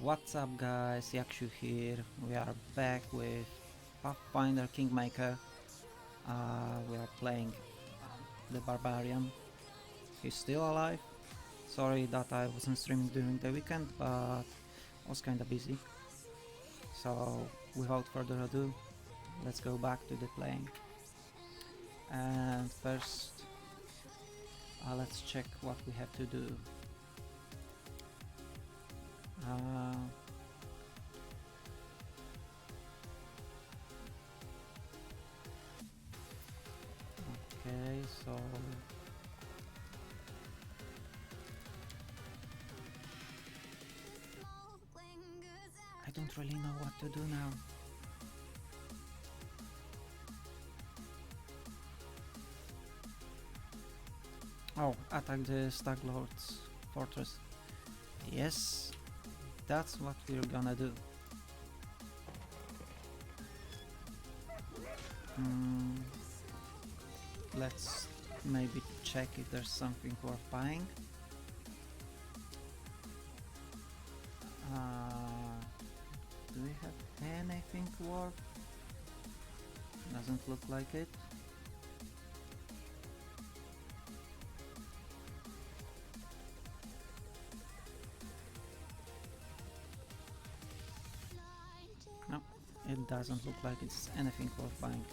What's up guys, Yakshu here. We are back with Pathfinder Kingmaker. We are playing the Barbarian. He's still alive. Sorry that I wasn't streaming during the weekend, but I was kinda busy. So without further ado, let's go back to the playing. And first, let's check what we have to do. Okay, so I don't really know what to do now. Oh, attack the Stag Lord's fortress. Yes, that's what we're gonna do. Let's maybe check if there's something worth buying. Do we have anything worth? Doesn't look like it. No, it doesn't look like it's anything worth buying.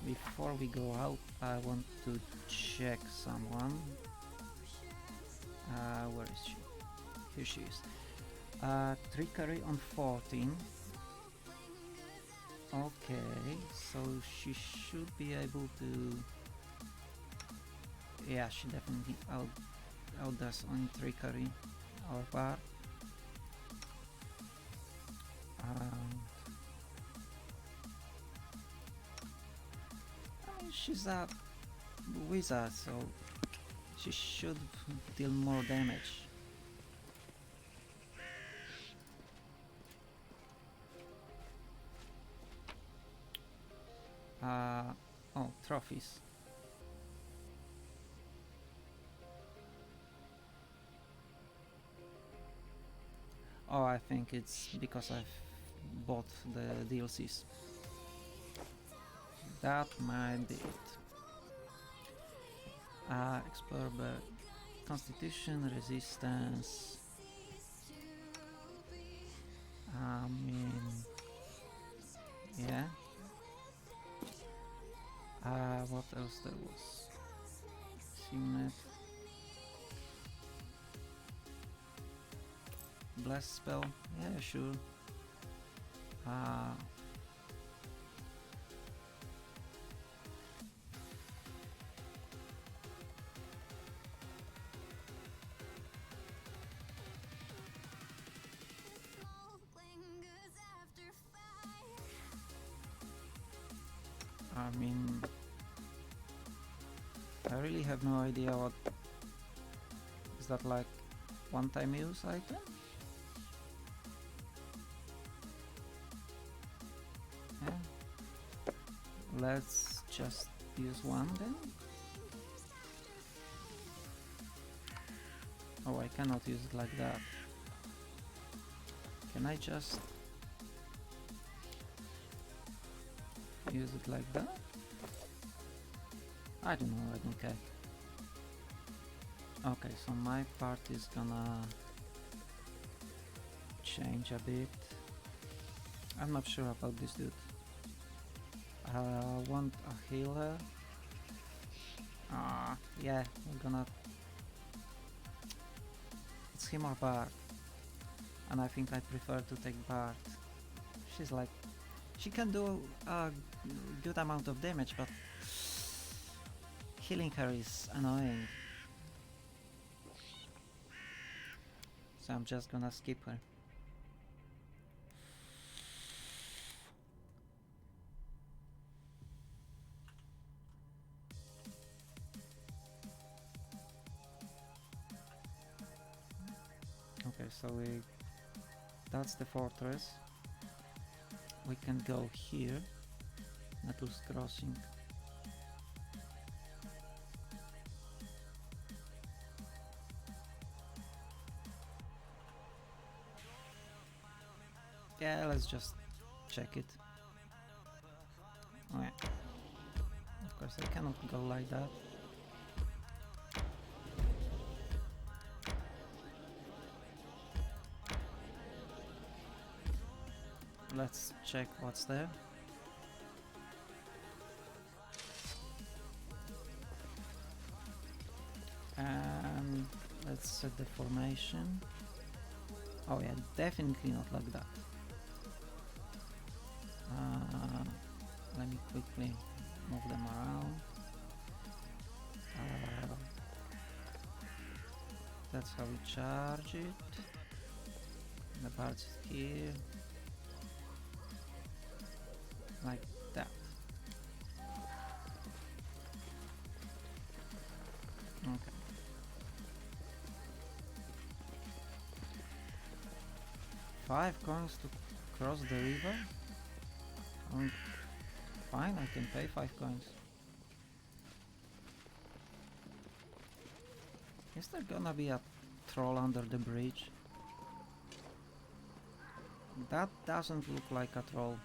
Before we go out, I want to check someone. Where is she? Here she is. Trickery on 14. Okay, so she should be able to... Yeah, she definitely outdoes on trickery or bar. She's a wizard, so she should deal more damage. Oh, trophies. Oh, I think it's because I've bought the DLCs. That might be it. Explore bird. Constitution, resistance. I mean, yeah. What else there was? Signet. Blast spell. Yeah, sure. I mean, I really have no idea what is that, like one-time use item? Yeah. Let's just use one then. Oh, I cannot use it like that. Can I just use it like that? I don't know, I don't care. Okay, so my part is gonna change a bit. I'm not sure about this dude. I want a healer. Yeah, we're gonna... It's him or Bard. And I think I prefer to take Bard. She's like... She can do a good amount of damage, but healing her is annoying. So I'm just gonna skip her. Okay, so that's the fortress. We can go here, Nettles Crossing. Yeah, let's just check it. Oh yeah. Of course I cannot go like that. Let's check what's there. And let's set the formation. Oh yeah, definitely not like that. Let me quickly move them around. That's how we charge it. The parts here. Like that. Okay. Five coins to cross the river? Fine, I can pay 5 coins. Is there gonna be a troll under the bridge? That doesn't look like a troll.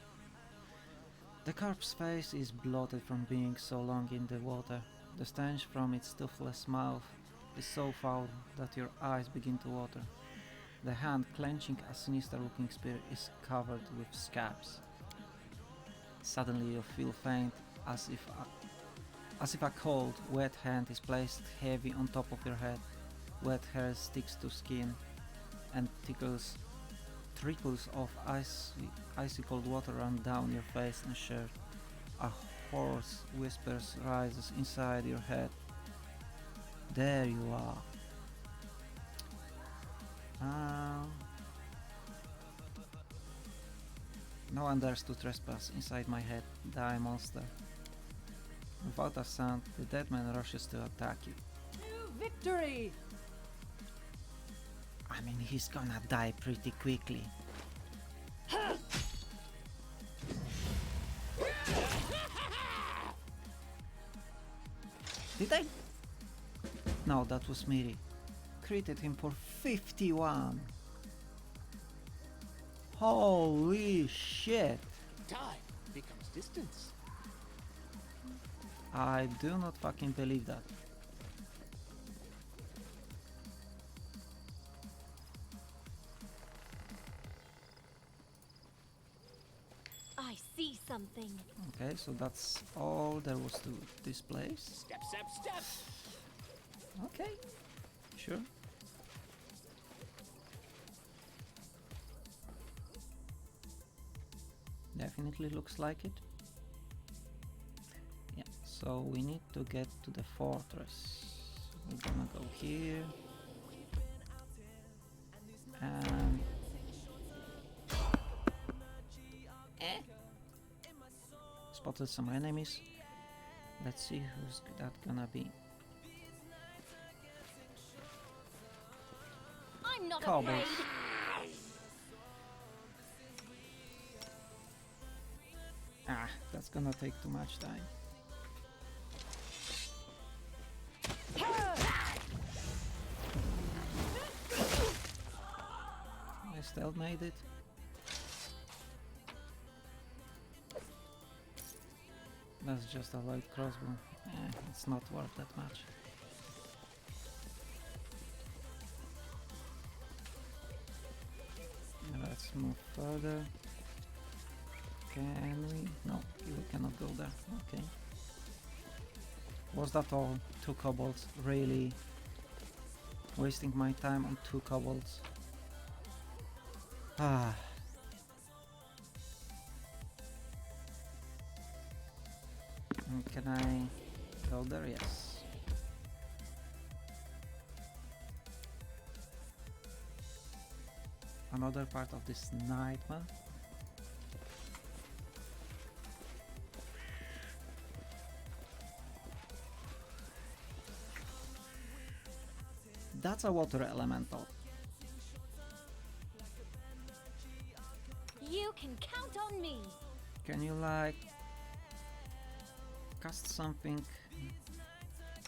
The carp's face is blotted from being so long in the water. The stench from its toothless mouth is so foul that your eyes begin to water. The hand clenching a sinister-looking spear is covered with scabs. Suddenly you feel faint, as if a cold, wet hand is placed heavy on top of your head. Wet hair sticks to skin and trickles of icy cold water run down your face and shirt. A hoarse whisper rises inside your head. There you are. No one dares to trespass inside my head, die monster. Without a sound, the dead man rushes to attack you. Victory! I mean, he's gonna die pretty quickly. Did I? No, that was Miri. Critted him for 51. Holy shit! Time becomes distance. I do not fucking believe that. I see something. Okay, so that's all there was to this place. Step, step, step. Okay, sure. Definitely looks like it. Yeah, so we need to get to the fortress. We're gonna go here. And... Spotted some enemies. Let's see who's that gonna be. I'm not Kobolds. afraid. Ah, that's gonna take too much time. I still made it. That's just a light crossbow. It's not worth that much. Let's move further. Can we? No, you cannot go there. Okay. Was that all? 2 kobolds? Really? Wasting my time on 2 kobolds? Ah. And can I go there? Yes. Another part of this nightmare. That's a water elemental. You can count on me. Can you like cast something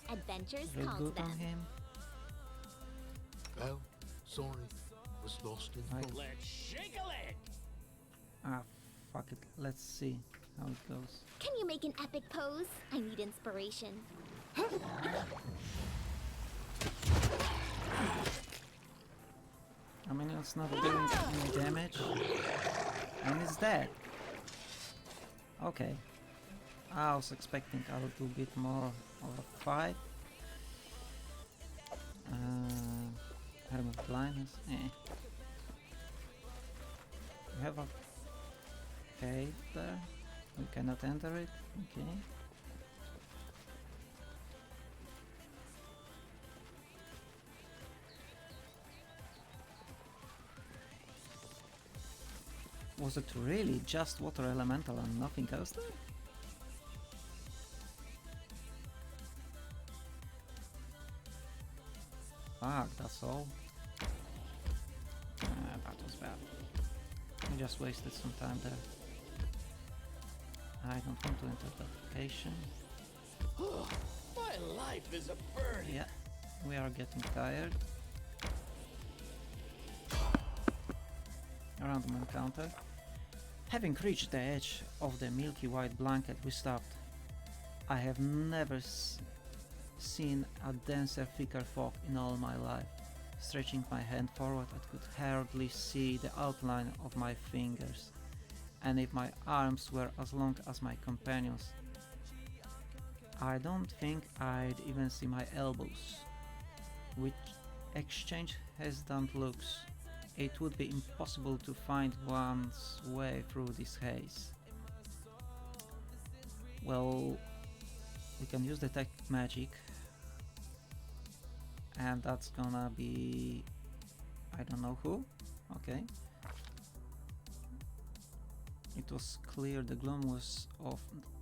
Adventures real calls good them. on him? Oh, sorry. Was lost in Like- thought. Let's shake a leg. Ah, fuck it. Let's see how it goes. Can you make an epic pose? I need inspiration. I mean, it's not doing any damage. And it's dead. Okay. I was expecting a little bit more of a fight. Hermit blindness. We have a cave there. We cannot enter it. Okay. Was it really just water elemental and nothing else there? Fuck, that's all. That was bad. I just wasted some time there. I don't want to enter that location. My life is a burden. Yeah, we are getting tired. A random encounter. Having reached the edge of the milky white blanket, we stopped. I have never seen a denser, thicker fog in all my life. Stretching my hand forward, I could hardly see the outline of my fingers, and if my arms were as long as my companions, I don't think I'd even see my elbows. With exchange hesitant looks, it would be impossible to find one's way through this haze. Well, we can use detect magic, and that's gonna be I don't know who. Okay. It was clear the gloom was of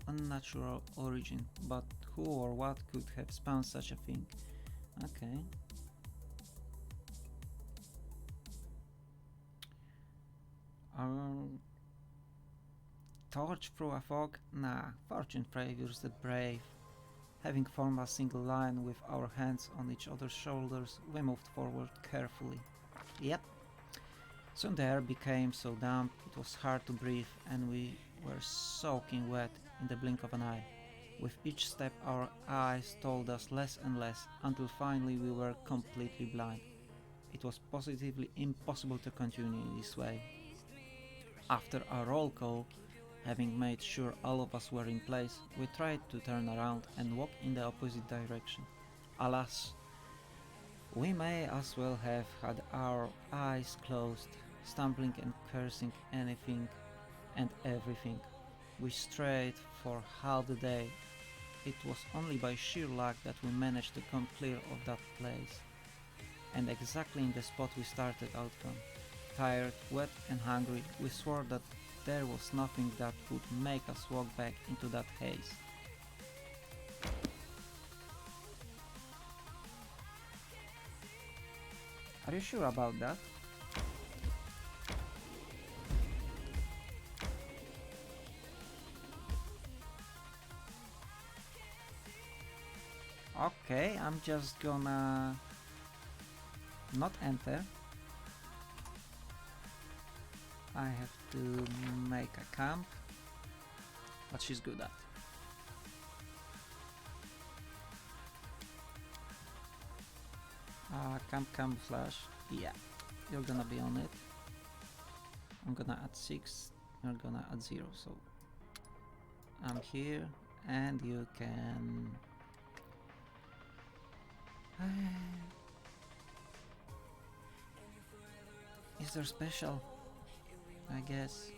unnatural origin, but who or what could have spawned such a thing? Okay. Torch through a fog? Nah, fortune favors the brave. Having formed a single line with our hands on each other's shoulders, we moved forward carefully. Yep. Soon the air became so damp it was hard to breathe, and we were soaking wet in the blink of an eye. With each step our eyes told us less and less, until finally we were completely blind. It was positively impossible to continue this way. After a roll call, having made sure all of us were in place, we tried to turn around and walk in the opposite direction. Alas, we may as well have had our eyes closed, stumbling and cursing anything and everything. We strayed for half the day. It was only by sheer luck that we managed to come clear of that place, and exactly in the spot we started out from. Tired, wet and hungry, we swore that there was nothing that would make us walk back into that haze. Are you sure about that? Okay, I'm just gonna not enter. I have to make a camp, but she's good at. Camp camouflage, yeah, you're gonna be on it. I'm gonna add 6, you're gonna add 0, so I'm here and you can... Is there special? I guess.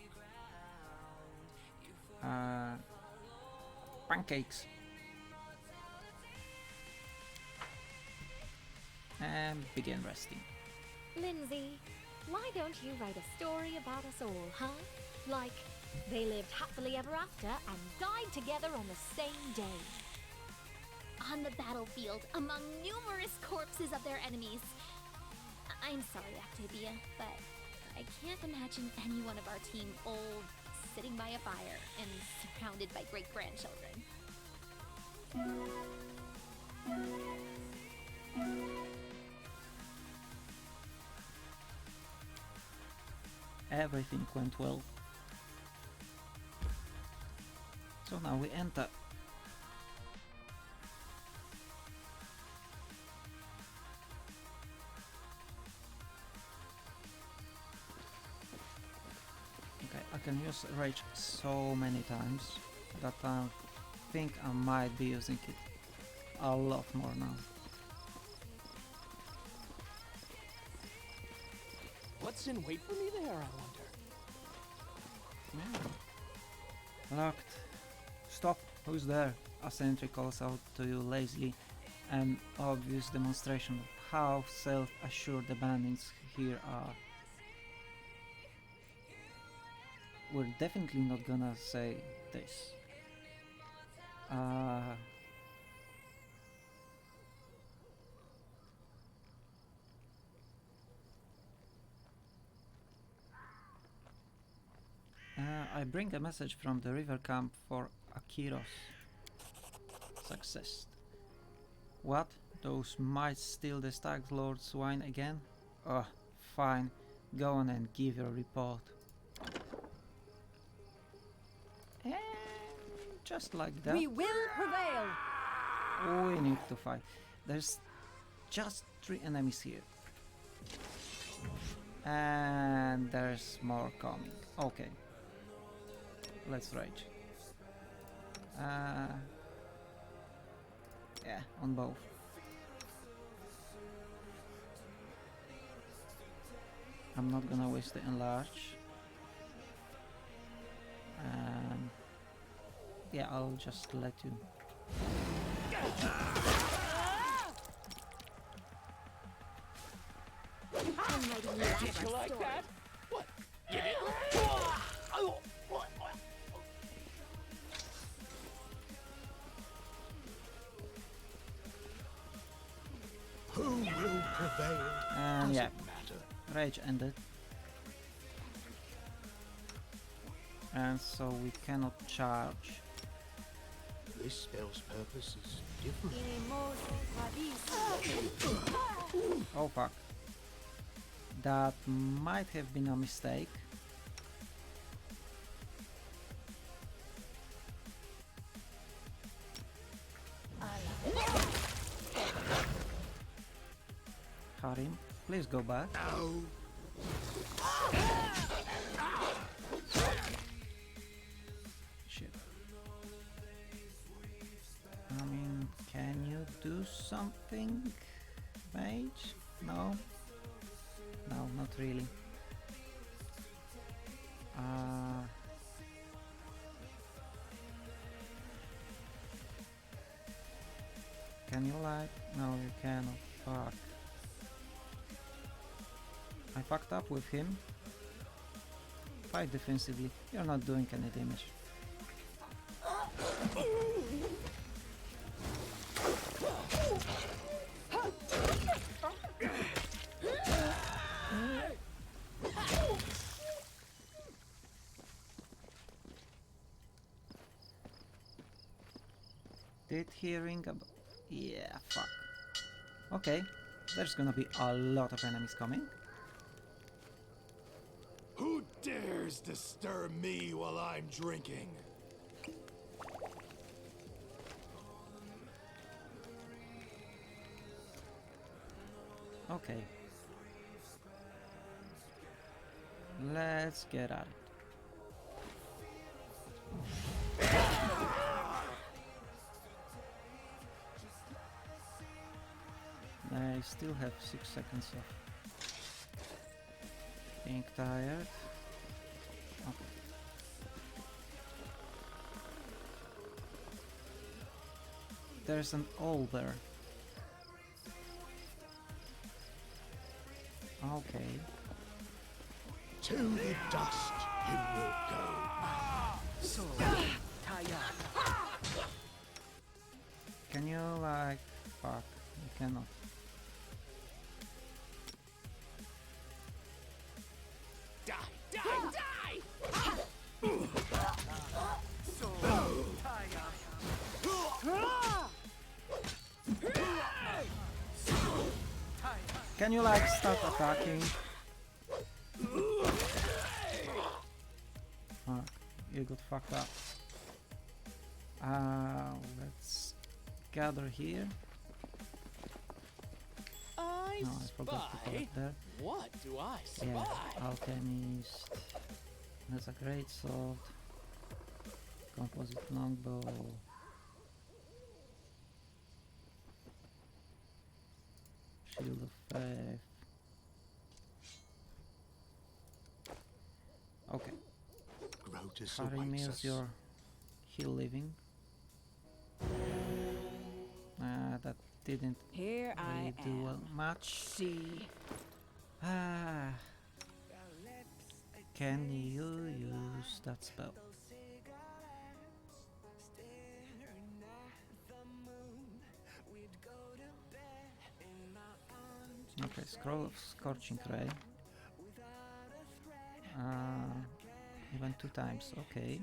Pancakes. And begin resting. Lindsay, why don't you write a story about us all, huh? Like, they lived happily ever after and died together on the same day. On the battlefield, among numerous corpses of their enemies. I'm sorry, Octavia, but I can't imagine any one of our team old, sitting by a fire, and surrounded by great-grandchildren. Everything went well. So now we enter. Okay, I can use rage so many times that I think I might be using it a lot more now. What's in wait for me there, I wonder? Locked. Stop! Who's there? A sentry calls out to you lazily, an obvious demonstration of how self-assured the bandits here are. We're definitely not gonna say this. I bring a message from the river camp for Akiros. Success. What? Those might steal the Stag Lord's wine again? Oh, fine. Go on and give your report. And just like that, We will prevail. we need to fight. There's just 3 enemies here. And there's more coming. Okay. Let's rage. Yeah, on both. I'm not gonna waste the enlarge. Yeah, I'll just let you. I'm writing you out Did of you a like story. that? What? You did? Who will prevail? And yeah, Matter. rage ended. And so we cannot charge. This spell's purpose is different. Oh fuck. That might have been a mistake. Harim, please go back. No. Shit. I mean, can you do something, mage? No? No, not really. Can you like? No, you cannot. Fuck. I fucked up with him. Fight defensively. You're not doing any damage. Did he ring about? Yeah, fuck. Okay, there's gonna be a lot of enemies coming. Who dares disturb me while I'm drinking? Okay. Let's get at it. I still have 6 seconds of being tired. Okay. There's an owl there. Okay. To the dust you will go. So, Taya. Can you like... Fuck. You cannot. Die! Die! Die! So, Taya. Can you like start attacking? Fuck. You got fucked up. Let's gather here. I No, I forgot to spy. collect there. What do I spy? Yeah, alchemist. That's a great sword. Composite longbow. Shield of faith. Okay, Grotus Harry awaits Mills, us. your heal living. That didn't Here really I do am. much. See. Ah, can you use that spell? Okay, Scroll of Scorching Ray. Even 2 times, okay.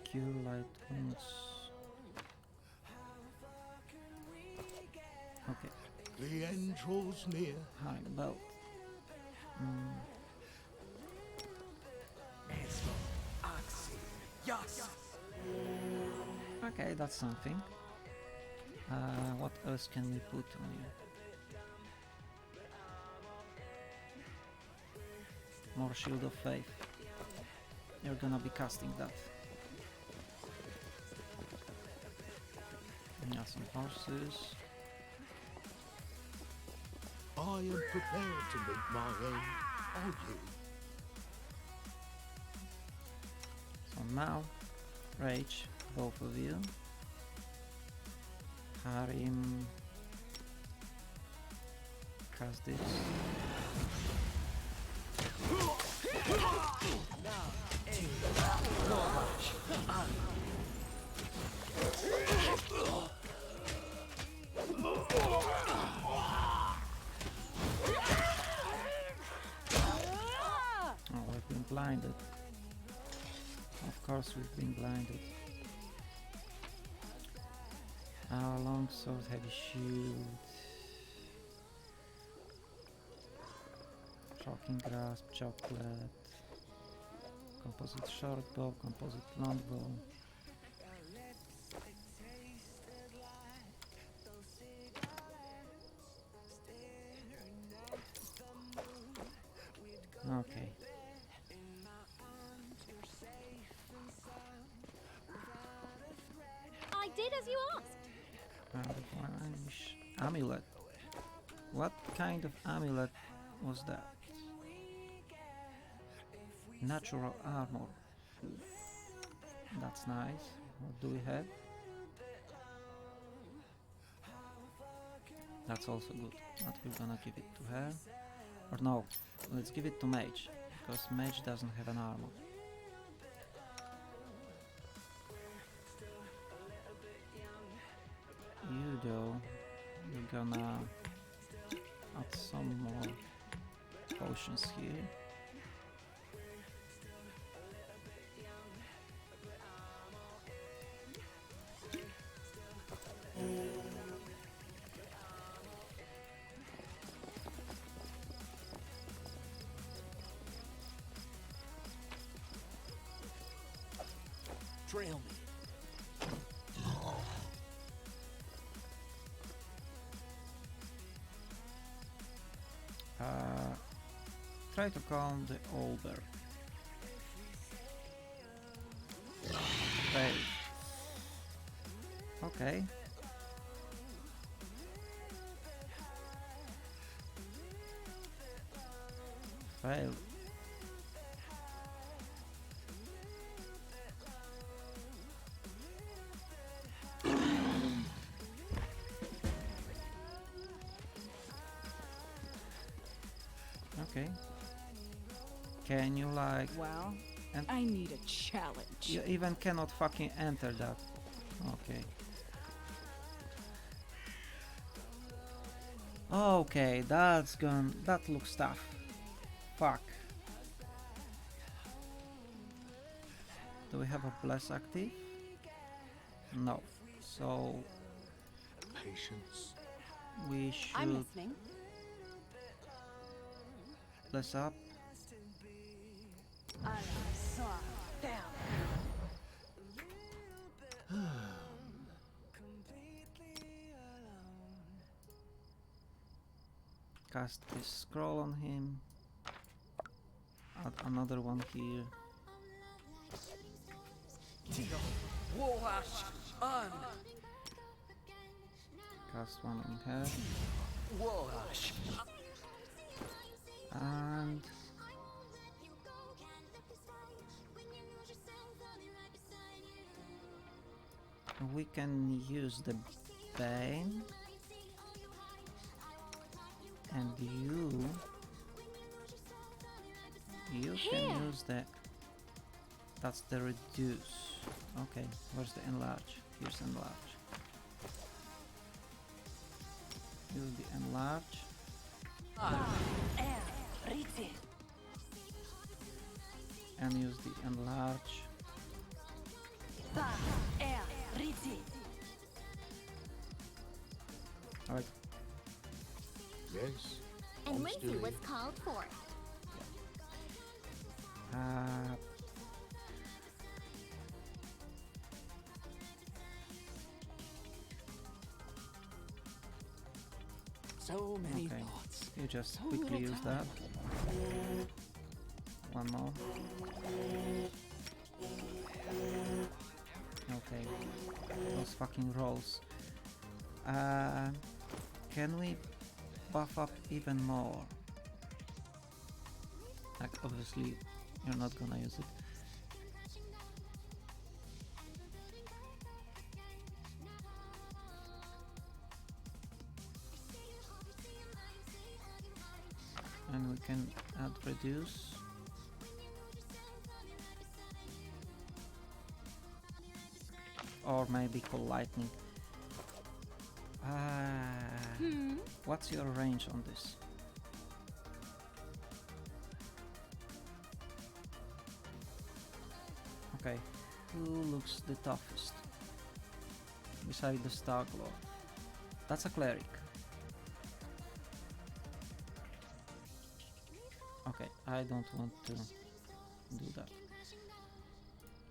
Cure light wounds. Okay, The end draws near. high belt. Yes. Okay, that's something. What else can we put on you? More Shield of Faith. You're gonna be casting that. Yeah, some horses. I am prepared to meet my end. Are you? So now, Rage, both of you. Harim, cast this. Oh, we've been blinded. Of course we've been blinded. Longsword, heavy shield. Shocking grasp, chocolate. Composite short bow, composite long bow. Okay. I did as you asked. Amulet. What kind of amulet was that? Natural armor. That's nice. What do we have? That's also good. But we're gonna give it to her. Or no, let's give it to Mage. Because Mage doesn't have an armor. You though, we're gonna add some more potions here. Trail me. Try to calm the older. Fail. Okay. Fail. Okay. Can you like... Well, And I need a challenge. you even cannot fucking enter that. Okay. Okay, that's gone. That looks tough. Fuck. Do we have a bless active? No. So Patience. We I'm should listening. less up. Down. Cast this scroll on him. Add another one here. Cast one on her. And we can use the Bane. And you can use the, that's the reduce. Okay, where's the enlarge? Here's enlarge. Use the enlarge. And use the enlarge. Alright. Yes. And Honestly. Wincy was called for. So many Okay. thoughts. You just So quickly little use that. time. One more. Okay. Those fucking rolls. Can we buff up even more? Like, obviously, you're not gonna use it. And we can add reduce. Or maybe call lightning. What's your range on this? Okay, who looks the toughest? Beside the Starglord. That's a cleric. Okay, I don't want to do that.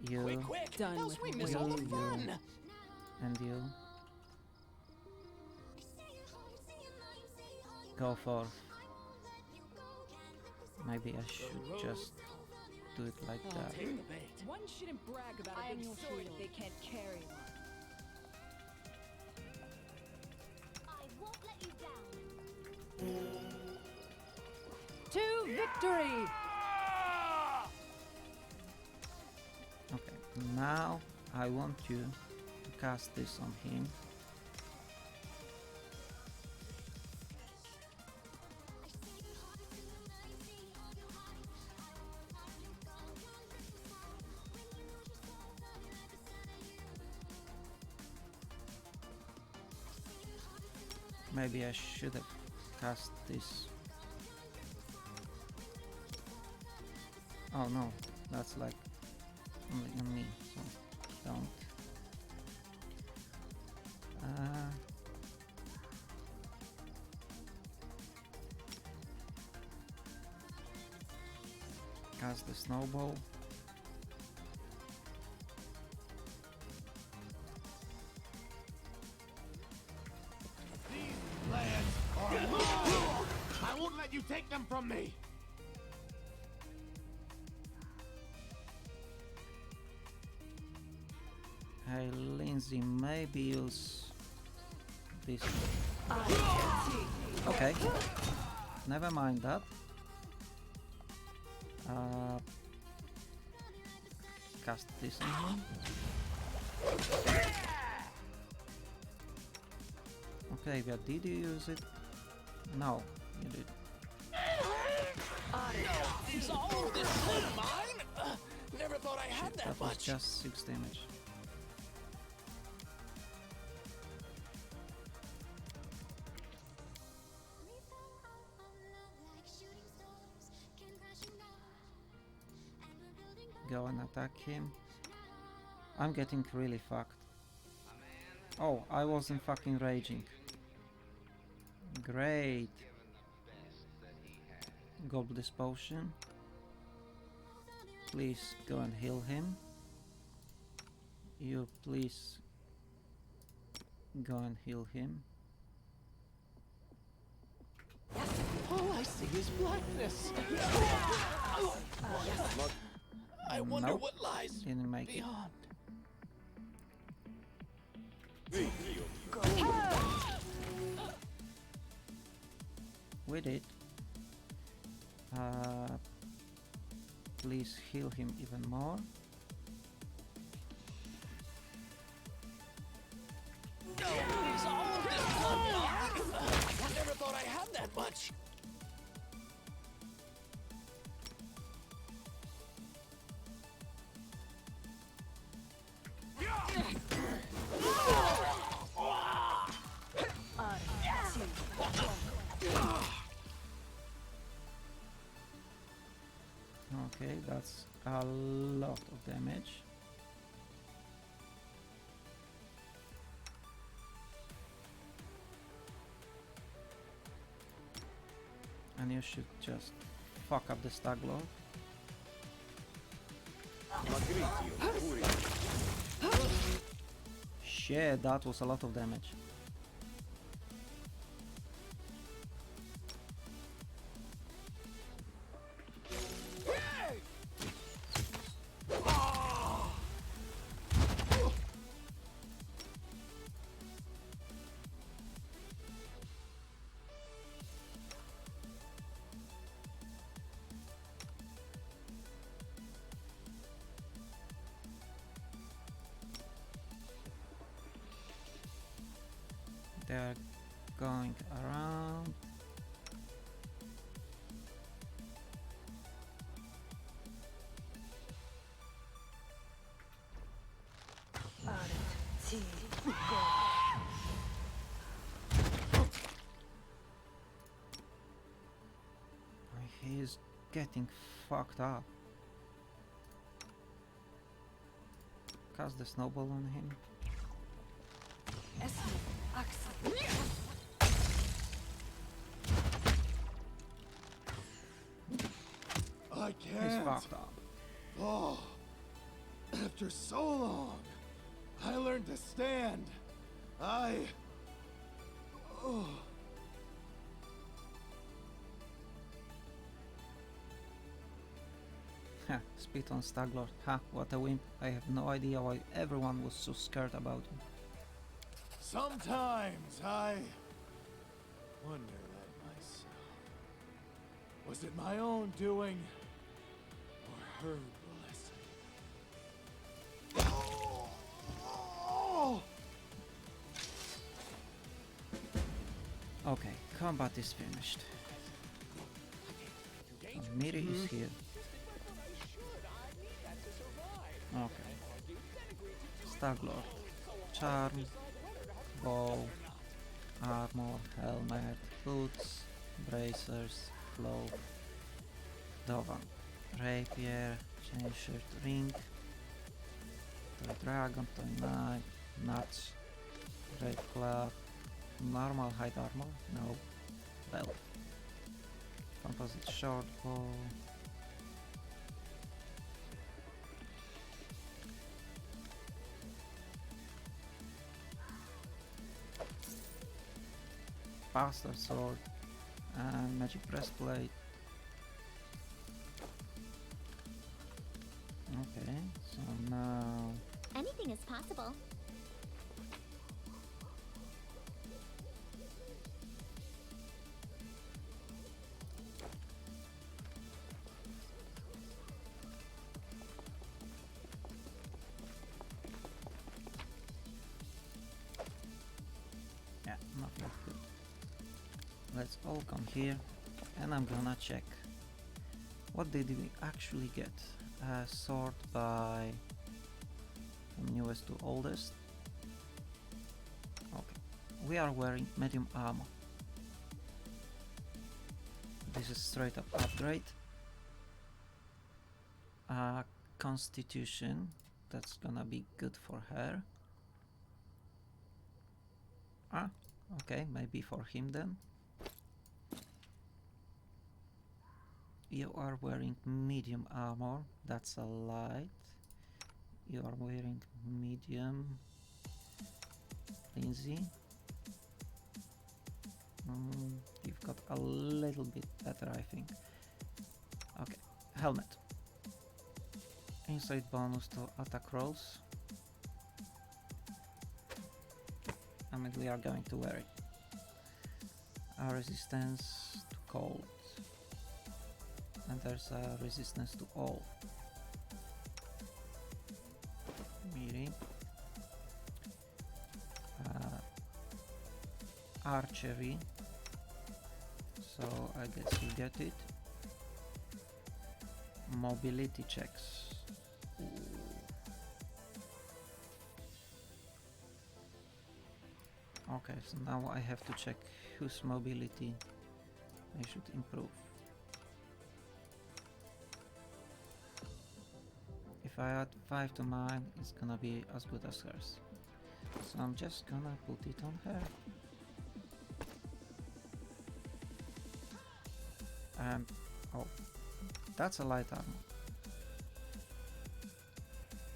You Quick, quick! Done Else with we miss all the you. fun! and you go for. Maybe I should just do it like that. Take the bait. One shouldn't brag about a big sword if they can't carry one. I won't let you down. To victory! Okay, now I want you to cast this on him. Maybe I should have cast this. Oh no, that's like only on me, so don't. Cast the snowball. These lands are mine! I won't let you take them from me! Hey Lindsay, maybe use this. Okay, never mind that. Cast this on him. Okay, but did you use it? No, you did. Is all this shit mine? Never thought I had Shit, that that was much. just 6 damage. Go and attack him. I'm getting really fucked. Oh, I wasn't fucking raging. Great. Gulp this potion. Please go and heal him. You please go and heal him. All I see is blackness. I wonder Nope. what lies Didn't make it. beyond. We did. Please heal him even more. Is all of this blood mine? I never thought I had that much. Okay, that's a lot of damage. And you should just fuck up the Stag Lord. Shit, that was a lot of damage. They're going around. He's getting fucked up. Cast the snowball on him. I He's can't. fucked up. Oh, after so long, I learned to stand. Oh. Ha, spit on Staglord. Ha, what a wimp. I have no idea why everyone was so scared about him. Sometimes I wonder that myself. Was it my own doing or her blessing? Oh! Okay, combat is finished. Miri is here. Okay. Staglord. Charm. Bow. Armor. Helmet. Boots. Bracers. Cloak. Dovan. Rapier. Chain shirt. Ring. Toy dragon. Toy knife. Nuts. Great club. Normal height armor. No. Belt. Composite short bow. Bastard sword and magic breastplate. Okay, so now Anything is possible. yeah, not that good. Let's all come here and I'm gonna check. What did we actually get? A sword by from newest to oldest. Okay, we are wearing medium armor. This is straight up upgrade. Constitution, that's gonna be good for her. Ah, okay, maybe for him then. You are wearing medium armor. That's a light. You are wearing medium. Lindsay. You've got a little bit better, I think. Okay, helmet. Insight bonus to attack rolls. I mean, we are going to wear it. A resistance to cold. And there's a resistance to all. Melee. Archery. So I guess you get it. Mobility checks. Ooh. Okay, so now I have to check whose mobility I should improve. If I add 5 to mine, it's gonna be as good as hers. So I'm just gonna put it on her. Oh, that's a light armor.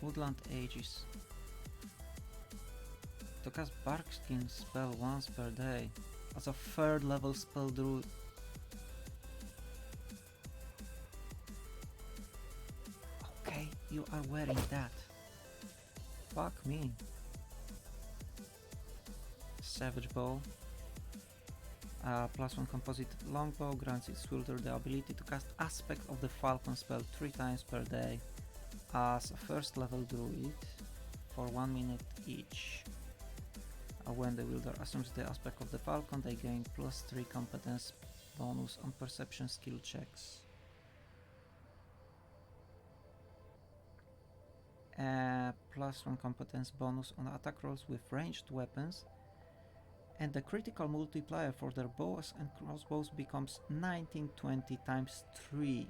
Woodland Aegis. To cast Barkskin spell once per day. As a 3rd level spell druid. Okay, you are wearing that. Fuck me. Savage Bow. +1 composite longbow grants its wielder the ability to cast Aspect of the Falcon spell 3 times per day as a 1st level druid for 1 minute each. When the wielder assumes the aspect of the Falcon, they gain +3 competence bonus on perception skill checks. +1 competence bonus on attack rolls with ranged weapons. And the critical multiplier for their bows and crossbows becomes 1920 times 3.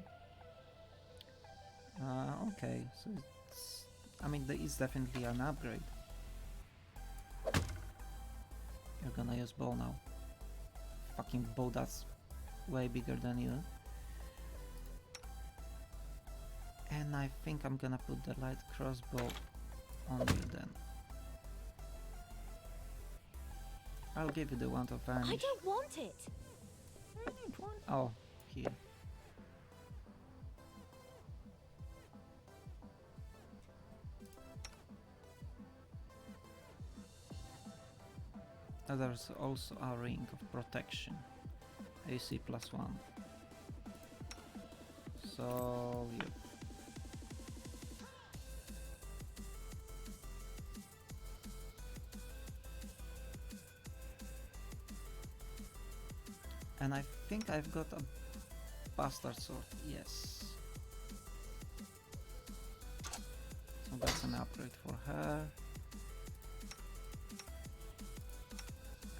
Okay, so it's... I mean, there is definitely an upgrade. You're gonna use bow now. Fucking bow that's way bigger than you. And I think I'm gonna put the light crossbow on you then. I'll give you the wand of vanish. I don't want it. Oh, here. There's also a ring of protection. AC +1. So yeah. And I think I've got a bastard sword, yes. So that's an upgrade for her.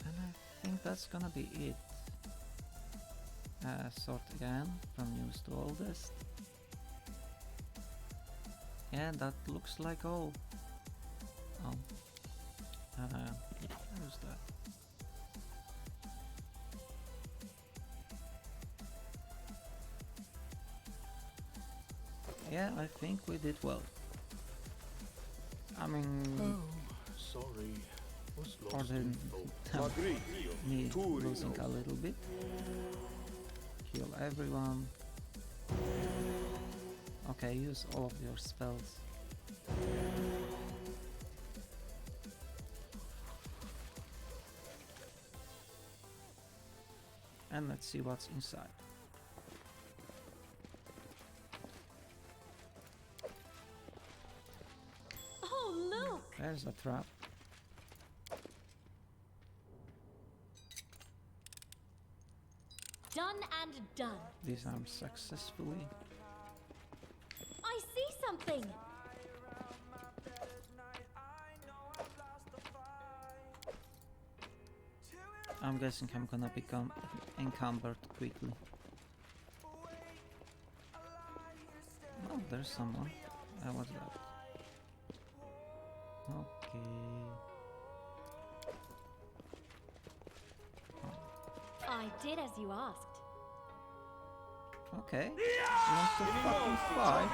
And I think that's gonna be it. Sword again, from newest to oldest. And that looks like all. Oh. Who's that? Yeah, I think we did well. I mean... Oh, sorry. Was Or lost the, in thought. me losing a little bit. Heal everyone. Okay, use all of your spells. And let's see what's inside. Oh, look! There's a trap. Done and done. Disarm successfully. I see something. I'm guessing I'm gonna become encumbered quickly. Oh, there's someone. What's that? Okay. I did as you asked. Okay. You want to fucking fight?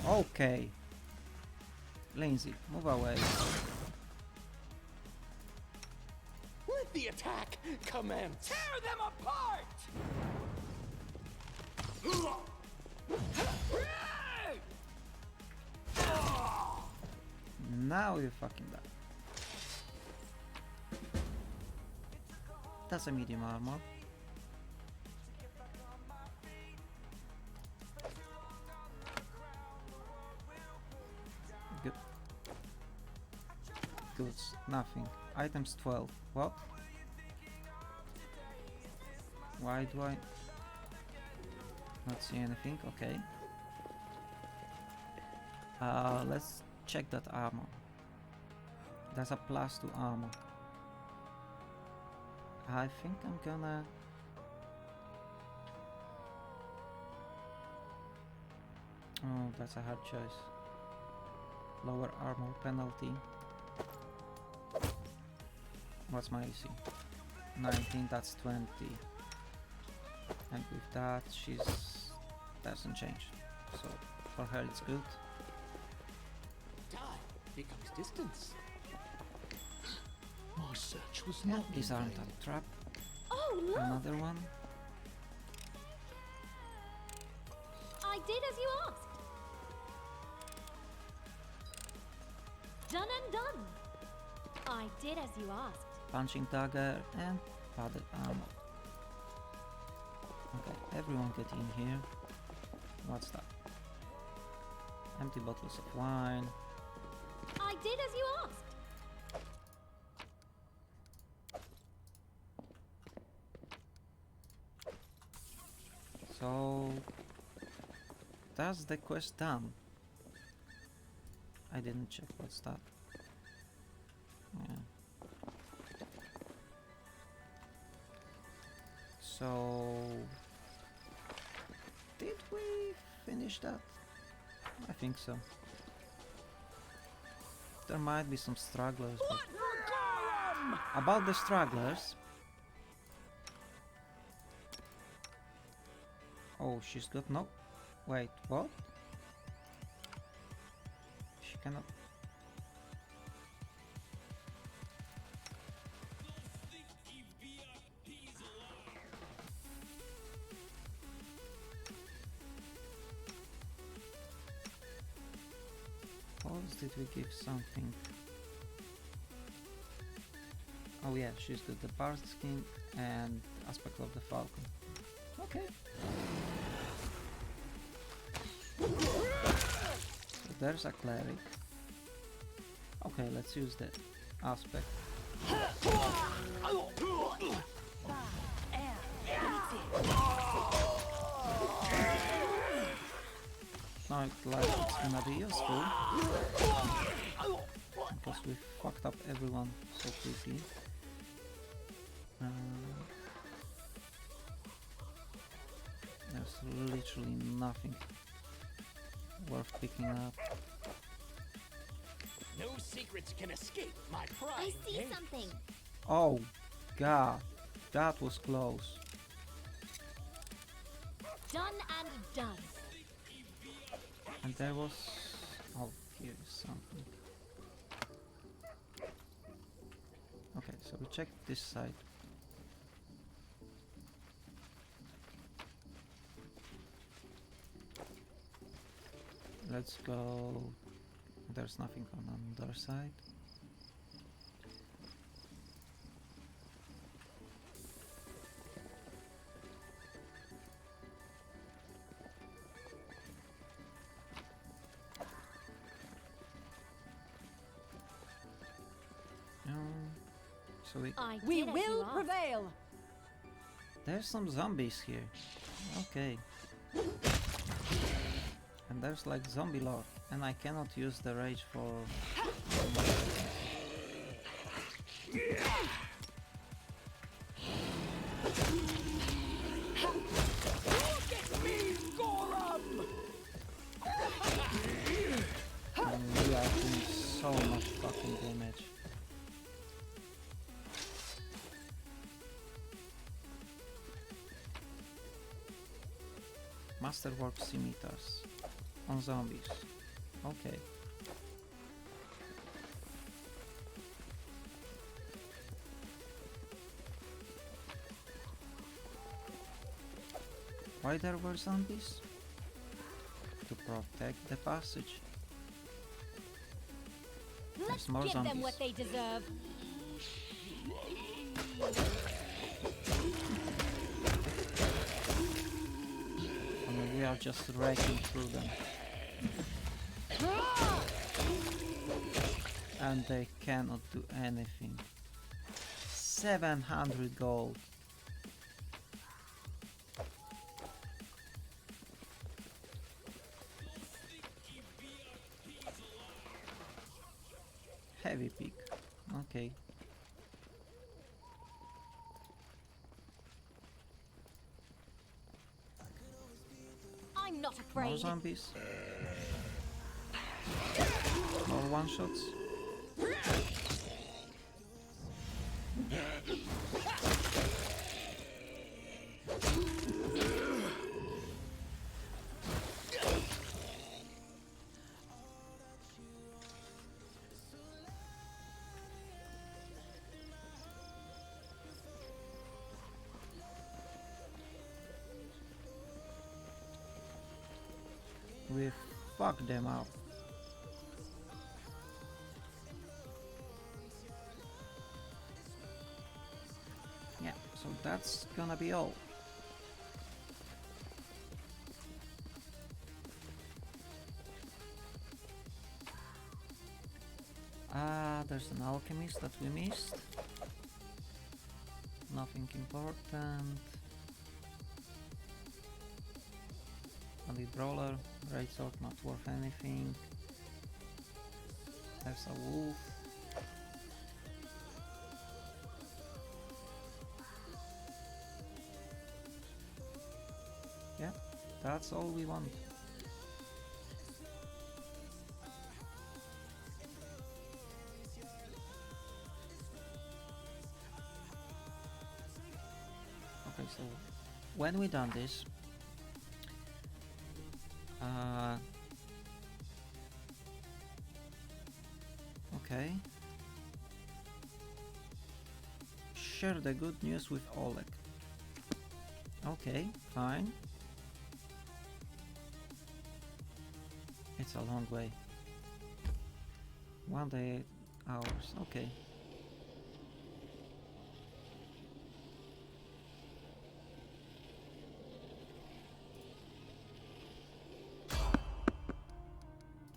Okay. Lindsay, move away. Let the attack commence. Tear them apart! Now you fucking die. That's a medium armor. Good. Goods, nothing. Items 12. What? Why do I not see anything? Okay. Let's check that armor. There's a +2 armor. I think I'm gonna... Oh, that's a hard choice. Lower armor penalty. What's my AC? 19, that's 20. And with that, she's... doesn't change. So, for her it's good. Time becomes distance. My search was not in These aren't vain. a trap. Oh, look! Another one. I did as you asked. Done and done. I did as you asked. Punching dagger and padded armor. Okay, everyone get in here. What's that? Empty bottles of wine. I did as you asked. So that's the quest done. I didn't check what's that. Yeah. So did we finish that? I think so. There might be some stragglers. But about the stragglers. Oh, she's got no... Wait, what? She cannot... Pause, did we give something? Oh yeah, she's got the bard skin and aspect of the falcon. Okay. So there's a cleric. Okay, let's use the aspect. Not like it's gonna be useful because we fucked up everyone so quickly. There's literally nothing worth picking up. No secrets can escape my pride. I see something. Oh god, that was close. Done and done. And there was... oh, here is something. Okay, so we check this side. Let's go... There's nothing on the other side. So We will prevail. there's some zombies here. Okay. And there's like zombie lore. And I cannot use the rage for... And we are Masterwork scimitars on zombies. Okay. Why there were zombies? To protect the passage. Let's more give them zombies. what they deserve. And we are just wrecking through them. And they cannot do anything. 700 gold. Heavy pick. Okay. I'm not More afraid. zombies. More one shots. We fucked them up. Yeah, so that's gonna be all. There's an alchemist that we missed. Nothing important. Only brawler, great sword, not worth anything. There's a wolf. Yeah, that's all we want. Okay, so when we done this, okay, share the good news with Oleg. Okay, fine. It's a long way. 1 day, 8 hours, okay.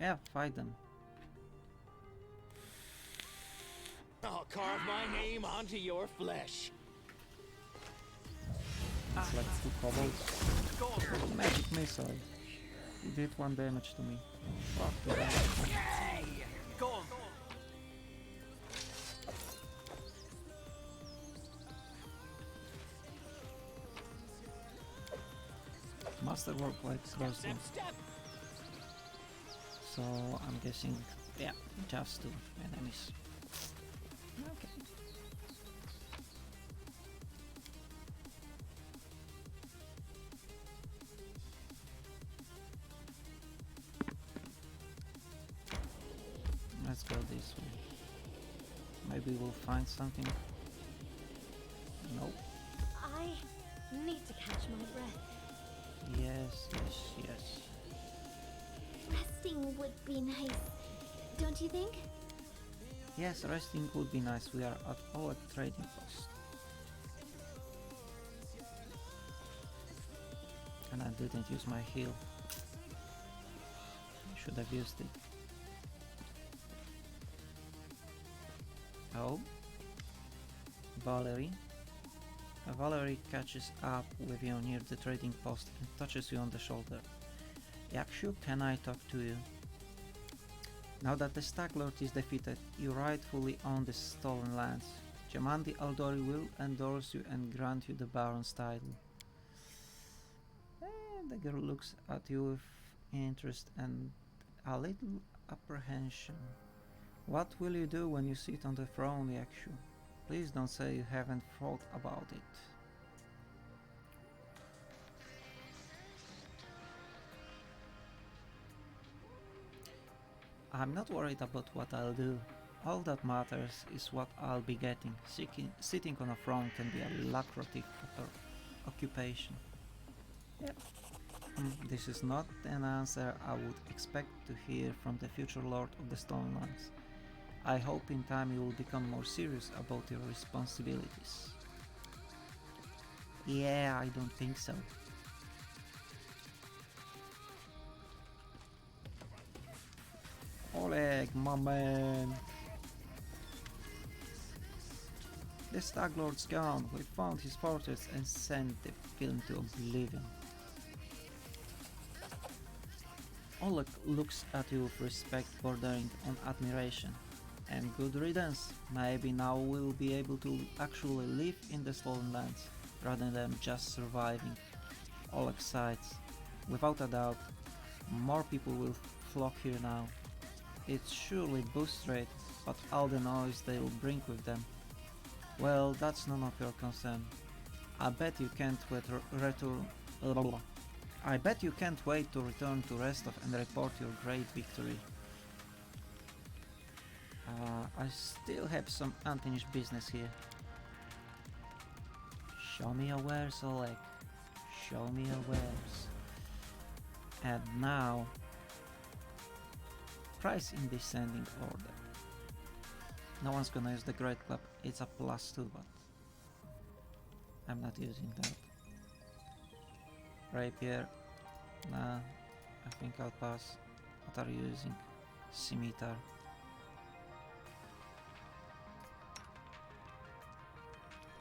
Yeah, fight them. I'll carve my name onto your flesh. It's like 2 kobolds. Magic missile. He did 1 damage to me. Fuck yeah. Go on. Masterwork like crossbow. Step. So I'm guessing, yeah, just 2 enemies. Okay. Let's go this way. Maybe we'll find something. Nope. I need to catch my breath. Yes, yes, yes. Resting would be nice, don't you think? Yes, resting would be nice. We are at Oleg trading post. And I didn't use my heal. Should have used it. Oh. Valerie. Valerie catches up with you near the trading post and touches you on the shoulder. Yakshu, can I talk to you? Now that the Stag Lord is defeated, you rightfully own the stolen lands. Jamandi Aldori will endorse you and grant you the Baron's title. The girl looks at you with interest and a little apprehension. What will you do when you sit on the throne, Yakshu? Please don't say you haven't thought about it. I'm not worried about what I'll do. All that matters is what I'll be getting. Sitting on a throne can be a lucrative occupation. Yeah. This is not an answer I would expect to hear from the future Lord of the Stonelands. I hope in time you will become more serious about your responsibilities. Yeah, I don't think so. Oleg, my man. The Stag Lord's gone. We found his fortress and sent the film to oblivion. Oleg looks at you with respect bordering on admiration. And good riddance. Maybe now we'll be able to actually live in the Stolen Lands rather than just surviving. Oleg sighs. Without a doubt, more people will flock here now. It's surely boost rate, but all the noise they will bring with them. Well, that's none of your concern. I bet you can't wait I bet you can't wait to return to Restov and report your great victory. I still have some unfinished business here. Show me your wares, Oleg. Show me your wares. And now, price in descending order. No one's gonna use the Great Club, it's a +2, but I'm not using that. Rapier, nah, I think I'll pass. What are you using? Scimitar.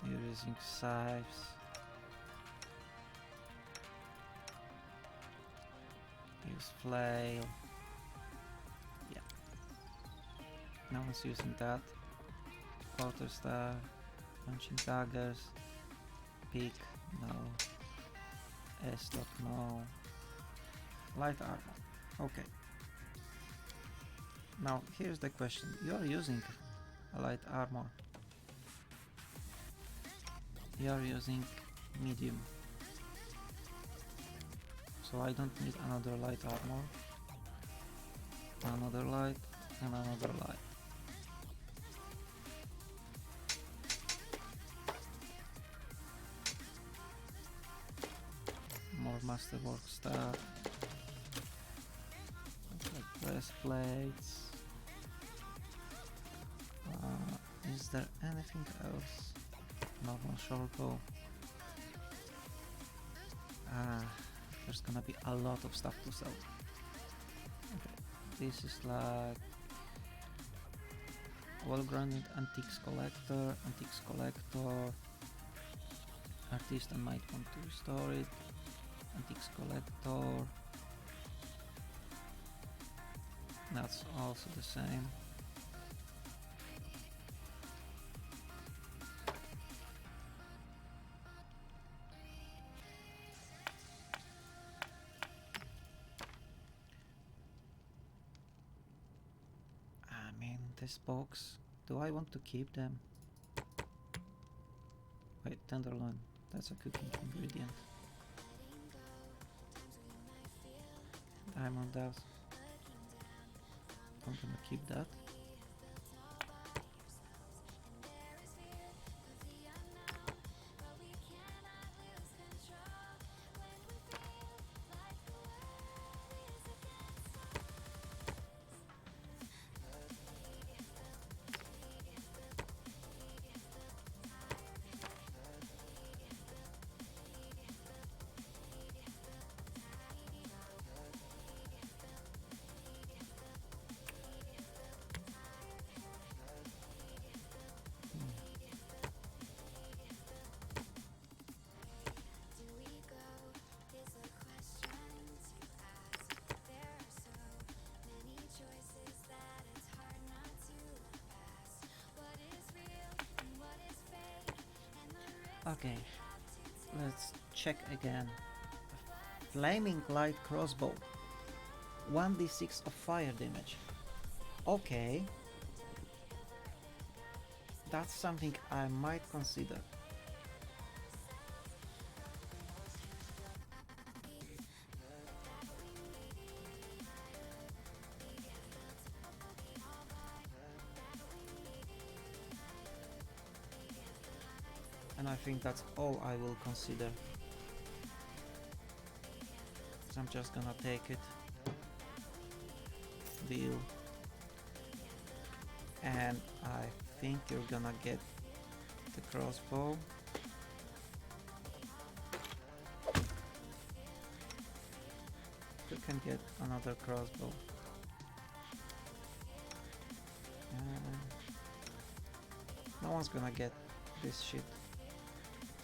You're using scythes. Use flail. Yeah. No one's using that. Quarterstaff. Punching daggers. Pick. No. S-lock. No. Light armor. Okay. Now here's the question. You are using a light armor. You are using medium. So I don't need another light armor. Another light and another light. More masterwork stuff. Okay, breastplates. Is there anything else? Normal shortbow. There's gonna be a lot of stuff to sell. Okay, this is like well-grounded antiques collector, artisan might want to restore it, antiques collector. That's also the same. This box, do I want to keep them? Wait, tenderloin, that's a cooking ingredient. Diamond dust. I'm gonna keep that. Okay, let's check again. Flaming light crossbow. 1d6 of fire damage. Okay. That's something I might consider. And I think that's all I will consider. So I'm just gonna take it. Deal. And I think you're gonna get the crossbow. You can get another crossbow. No one's gonna get this shit.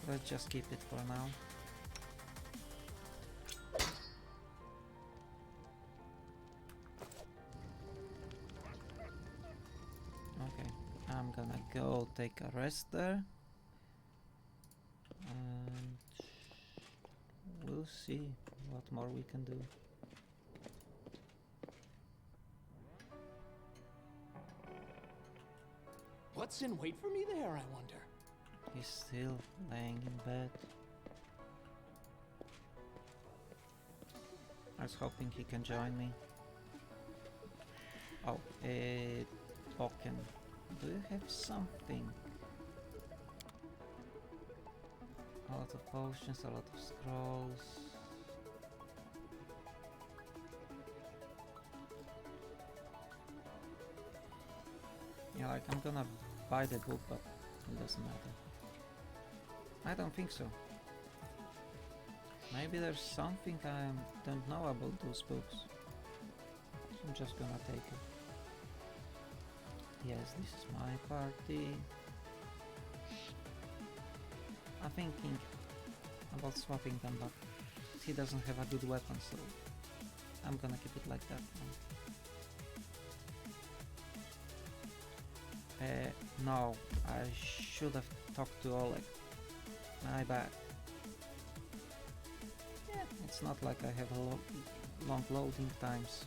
Let's just keep it for now. Okay, I'm gonna go take a rest there. And we'll see what more we can do. What's in wait for me there, I wonder? He's still laying in bed. I was hoping he can join me. Oh, Oken, do you have something? A lot of potions, a lot of scrolls. Yeah, like I'm gonna buy the book, but it doesn't matter. I don't think so. Maybe there's something I don't know about those books. So I'm just gonna take it. Yes, this is my party. I'm thinking about swapping them, but he doesn't have a good weapon, so I'm gonna keep it like that now. No, I should have talked to Oleg. My bad. Yeah, it's not like I have a long loading times.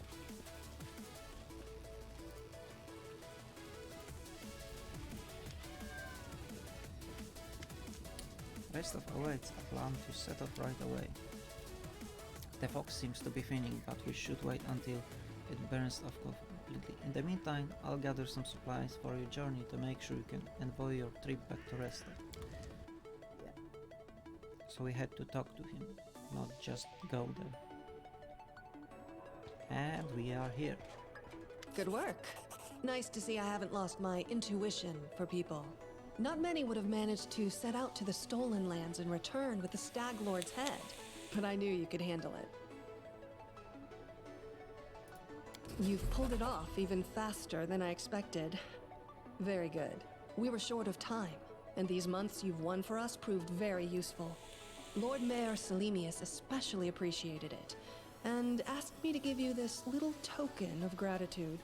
Rest of awaits a plan to set off right away. The fog seems to be thinning, but we should wait until it burns off completely. In the meantime, I'll gather some supplies for your journey to make sure you can enjoy your trip back to Resta. Yeah. So we had to talk to him, not just go there. And we are here. Good work. Nice to see I haven't lost my intuition for people. Not many would have managed to set out to the Stolen Lands and return with the Stag Lord's head, but I knew you could handle it. You've pulled it off even faster than I expected. Very good. We were short of time, and these months you've won for us proved very useful. Lord Mayor Selimius especially appreciated it, and asked me to give you this little token of gratitude.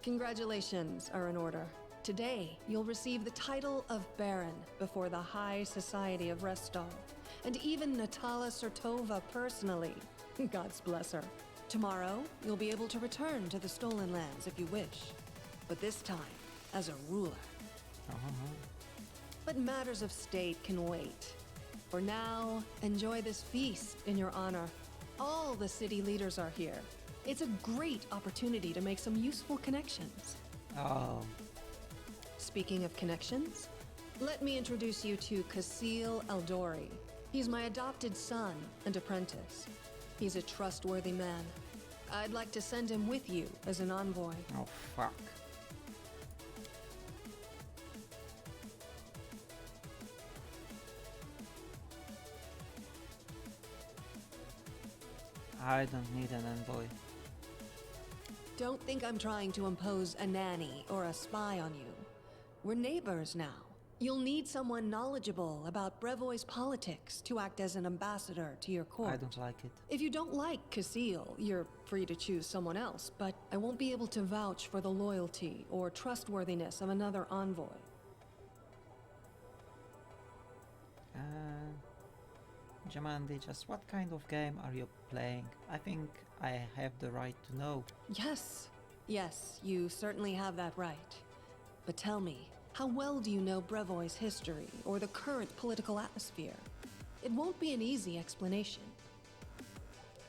Congratulations are in order. Today, you'll receive the title of Baron before the High Society of Restal, and even Natala Sertova personally. God's bless her. Tomorrow, you'll be able to return to the Stolen Lands if you wish, but this time as a ruler. But matters of state can wait. For now, enjoy this feast in your honor. All the city leaders are here. It's a great opportunity to make some useful connections. Oh. Speaking of connections, let me introduce you to Kasil Eldori. He's my adopted son and apprentice. He's a trustworthy man. I'd like to send him with you as an envoy. Oh, fuck. I don't need an envoy. Don't think I'm trying to impose a nanny or a spy on you. We're neighbors now. You'll need someone knowledgeable about Brevoy's politics to act as an ambassador to your court. I don't like it. If you don't like Kasil, you're free to choose someone else, but I won't be able to vouch for the loyalty or trustworthiness of another envoy. Jamandi, just what kind of game are you playing? I think I have the right to know. Yes, you certainly have that right. But tell me, how well do you know Brevoy's history or the current political atmosphere? It won't be an easy explanation.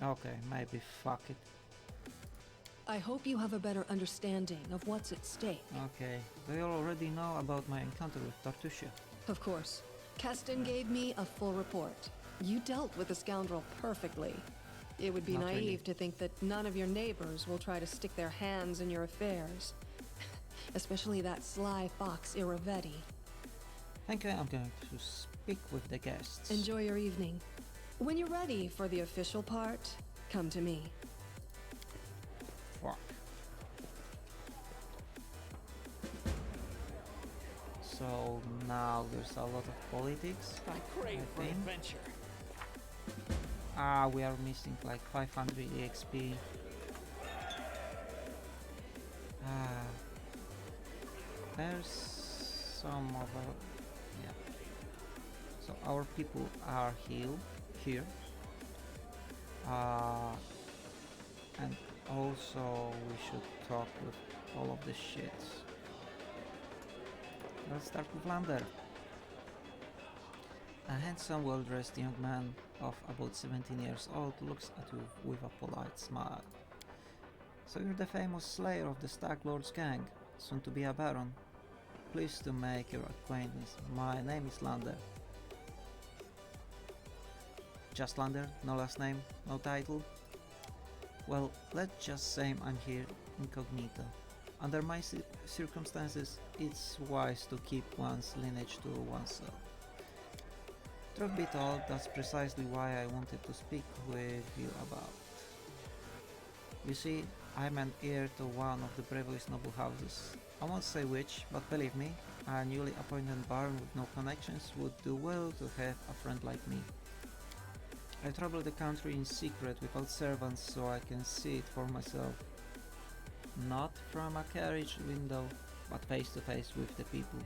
Okay, maybe fuck it. I hope you have a better understanding of what's at stake. Okay, do you already know about my encounter with Tartusia? Of course. Keston gave me a full report. You dealt with the scoundrel perfectly. It would be Not naive really. to think that none of your neighbors will try to stick their hands in your affairs. Especially that sly fox Iravetti. Thank you, I'm going to speak with the guests. Enjoy your evening. When you're ready for the official part, come to me. Fuck. So now there's a lot of politics. I crave for think. adventure. Ah, we are missing like 500 EXP. Ah, there's some of our, yeah. So our people are here. And also we should talk with all of the shits. Let's start with Lander. A handsome, well-dressed young man of about 17 years old looks at you with a polite smile. So you're the famous slayer of the Stag Lord's gang, soon to be a baron. Pleased to make your acquaintance. My name is Lander. Just Lander, no last name, no title? Well, let's just say I'm here incognito. Under my circumstances, it's wise to keep one's lineage to oneself. Truth be told, that's precisely why I wanted to speak with you about. You see, I'm an heir to one of the bravest noble houses. I won't say which, but believe me, a newly appointed baron with no connections would do well to have a friend like me. I travel the country in secret without servants so I can see it for myself. Not from a carriage window, but face to face with the people.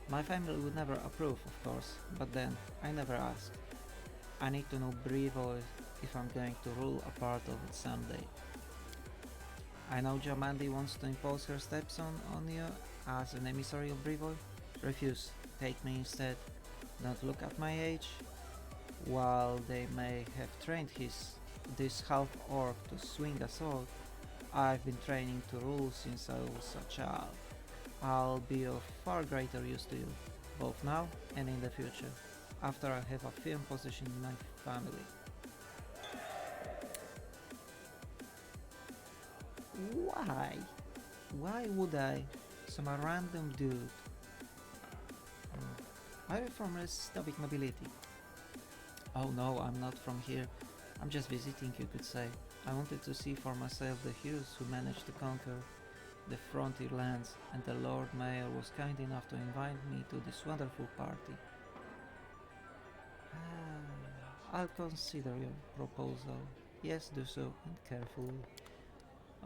My family would never approve, of course, but then I never asked. I need to know Brevoy if I'm going to rule a part of it someday. I know Jamandi wants to impose her stepson on you as an emissary of Brevoy. Refuse, take me instead. Don't look at my age. While they may have trained this half-orc to swing a sword, I've been training to rule since I was a child. I'll be of far greater use to you, both now and in the future, after I have a firm position in my family. Why? Why would I? Some random dude. Are you from Restovic nobility? Oh no, I'm not from here. I'm just visiting, you could say. I wanted to see for myself the heroes who managed to conquer the frontier lands, and the Lord Mayor was kind enough to invite me to this wonderful party. I'll consider your proposal. Yes, do so, and carefully.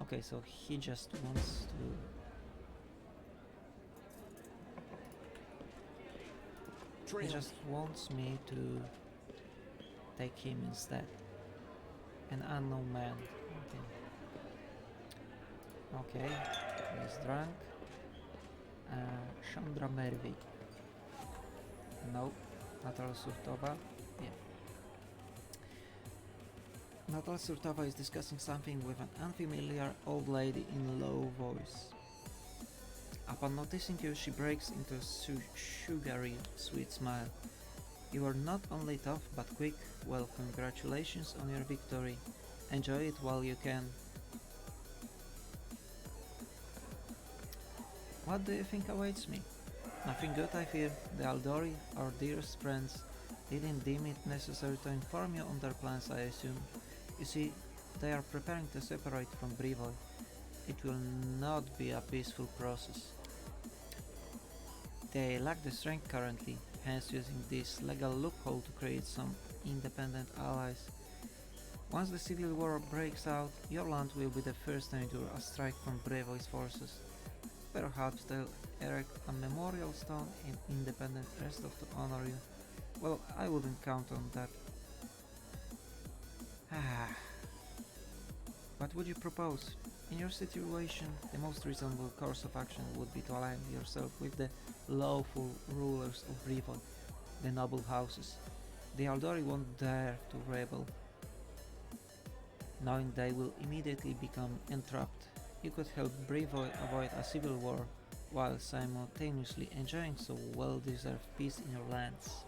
Okay, so he just wants to... He just wants me to take him instead. An unknown man. Okay, he's drunk. Chandra Mervi. Nope. Natal Surtova. Yeah. Natal Surtova is discussing something with an unfamiliar old lady in low voice. Upon noticing you, she breaks into a sugary, sweet smile. You are not only tough but quick. Well, congratulations on your victory. Enjoy it while you can. What do you think awaits me? Nothing good, I fear. The Aldori, our dearest friends, didn't deem it necessary to inform you on their plans, I assume. You see, they are preparing to separate from Brevoy. It will not be a peaceful process. They lack the strength currently, hence using this legal loophole to create some independent allies. Once the civil war breaks out, your land will be the first to endure a strike from Brevoy's forces. Perhaps they'll erect a memorial stone in independent Restov to honor you. Well, I wouldn't count on that. What would you propose? In your situation, the most reasonable course of action would be to align yourself with the lawful rulers of Brevoy, the noble houses. The Aldori won't dare to rebel, knowing they will immediately become entrapped You could help Brevoy avoid a civil war while simultaneously enjoying some well-deserved peace in your lands.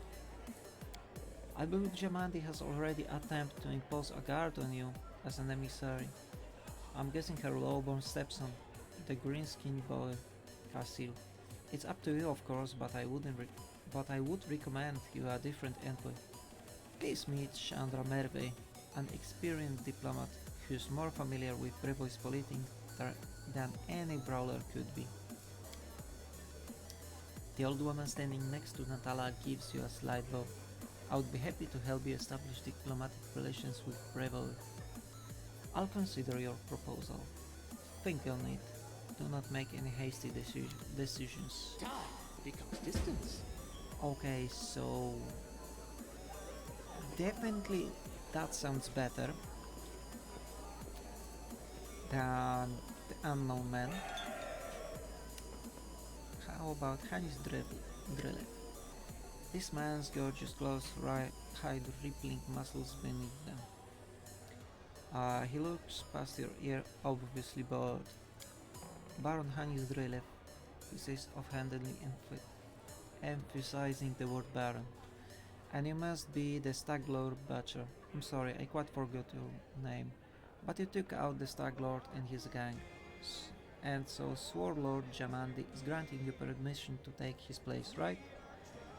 I believe Jamandi has already attempted to impose a guard on you as an emissary. I'm guessing her lowborn stepson, the green-skinned boy, Casil. It's up to you, of course, but I would recommend you a different envoy. Please meet Chandra Merve, an experienced diplomat who's more familiar with Brevoy's politics than any brawler could be. The old woman standing next to Natala gives you a slight bow. I would be happy to help you establish diplomatic relations with Brevoy. I'll consider your proposal. Think on it. Do not make any hasty decisions. Time becomes distance. Okay, so definitely that sounds better than the unknown man. How about Hanis Drille? This man's gorgeous clothes hide rippling muscles beneath them. He looks past your ear, obviously bored. Baron Hanis Drille, he says offhandedly, emphasizing the word Baron. And you must be the Stag Lord Butcher. I'm sorry, I quite forgot your name. But you took out the Stag Lord and his gang. And so Sword Lord Jamandi is granting you permission to take his place, right?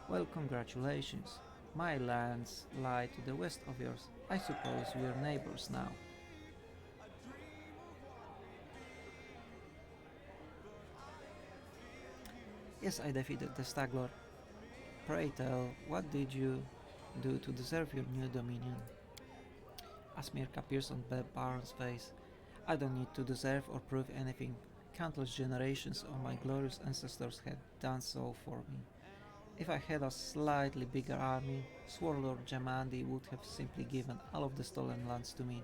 Well, congratulations. My lands lie to the west of yours. I suppose we're neighbors now. Yes, I defeated the Stag Lord. Pray tell, what did you do to deserve your new dominion? A smirk appears on Baron's face. I don't need to deserve or prove anything. Countless generations of my glorious ancestors had done so for me. If I had a slightly bigger army, Warlord Jamandi would have simply given all of the stolen lands to me.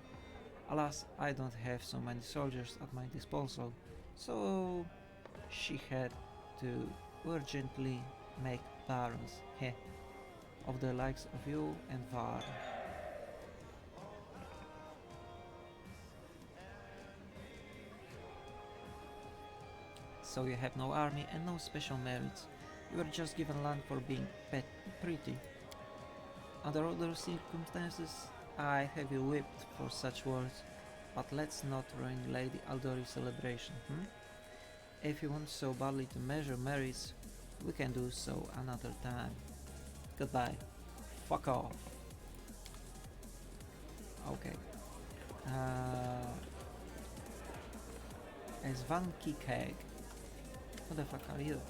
Alas, I don't have so many soldiers at my disposal, so she had to urgently make barons, of the likes of you and Var. So you have no army and no special merits. You were just given land for being pretty. Under other circumstances, I have you whipped for such words, but let's not ruin Lady Aldori's celebration, If you want so badly to measure merits, we can do so another time. Goodbye. Fuck off. Okay. As Van Kikeg. Who the fuck are you?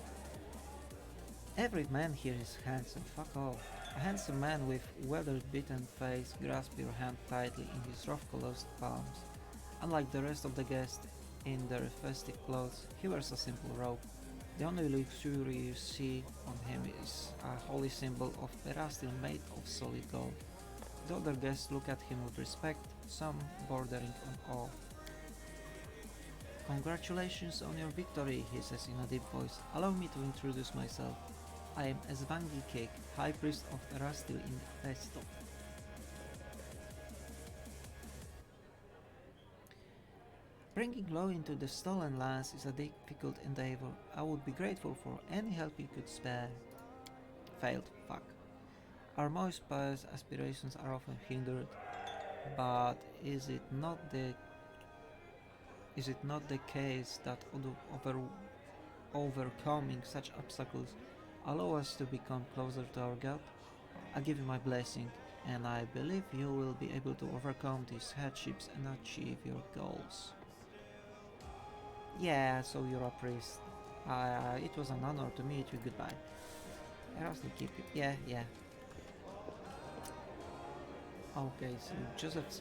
Every man here is handsome, fuck off. A handsome man with weather-beaten face grasps your hand tightly in his rough-colored palms. Unlike the rest of the guests in their festive clothes, he wears a simple robe. The only luxury you see on him is a holy symbol of Perastil made of solid gold. The other guests look at him with respect, some bordering on awe. Congratulations on your victory, he says in a deep voice. Allow me to introduce myself. I am Esvangi Cake, High Priest of Erastil in Festo. Bringing law into the stolen lands is a difficult endeavor. I would be grateful for any help you could spare. Failed, fuck. Our most pious aspirations are often hindered, but is it not the case that overcoming such obstacles allow us to become closer to our God? I give you my blessing, and I believe you will be able to overcome these hardships and achieve your goals. Yeah, so you're a priest. It was an honor to meet you. Goodbye. Erastil keep it. Yeah. Okay, so Joseph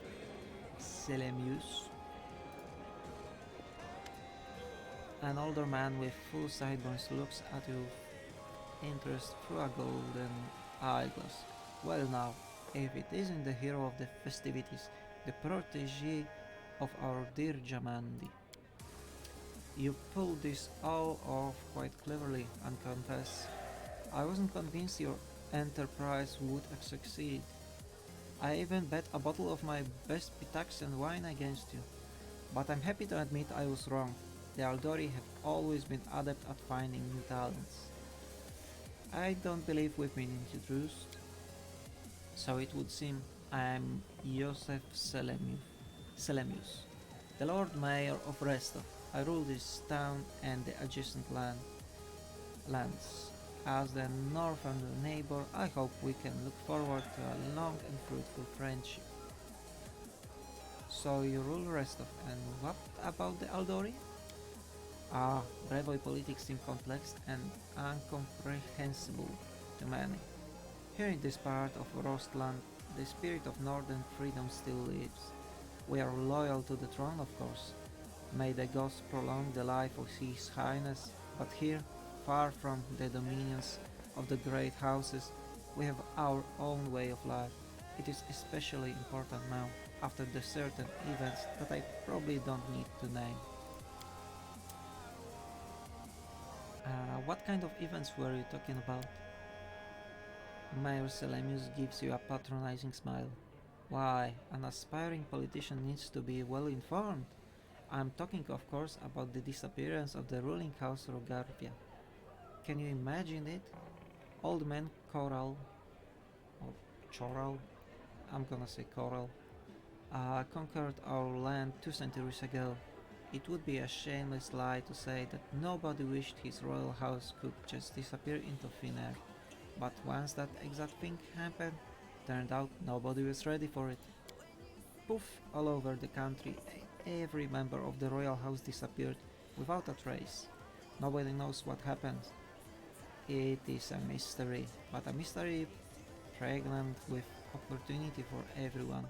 Selemius, an older man with full sideburns, looks at you with interest through a golden eyeglass. Well now, if it isn't the hero of the festivities, the protégé of our dear Jamandi. You pulled this all off quite cleverly, and confess, I wasn't convinced your enterprise would succeed. I even bet a bottle of my best Pitaxian wine against you. But I'm happy to admit I was wrong. The Aldori have always been adept at finding new talents. I don't believe we've been introduced, so it would seem I'm Joseph Selemius, the Lord Mayor of Restov. I rule this town and the adjacent lands. As the northern neighbor, I hope we can look forward to a long and fruitful friendship. So you rule Restov, and what about the Aldori? Ah, Brevoy politics seem complex and incomprehensible to many. Here in this part of Rostland, the spirit of northern freedom still lives. We are loyal to the throne, of course. May the gods prolong the life of His Highness, but here, far from the dominions of the great houses, we have our own way of life. It is especially important now, after the certain events that I probably don't need to name. What kind of events were you talking about? Mayor Selemius gives you a patronizing smile. Why, an aspiring politician needs to be well informed. I'm talking, of course, about the disappearance of the ruling house Rogarpia. Can you imagine it? Old man Coral, or Choral, I'm gonna say Coral, conquered our land 2 centuries ago. It would be a shameless lie to say that nobody wished his royal house could just disappear into thin air. But once that exact thing happened, turned out nobody was ready for it. Poof, all over the country, every member of the royal house disappeared without a trace. Nobody knows what happened. It is a mystery, but a mystery pregnant with opportunity for everyone.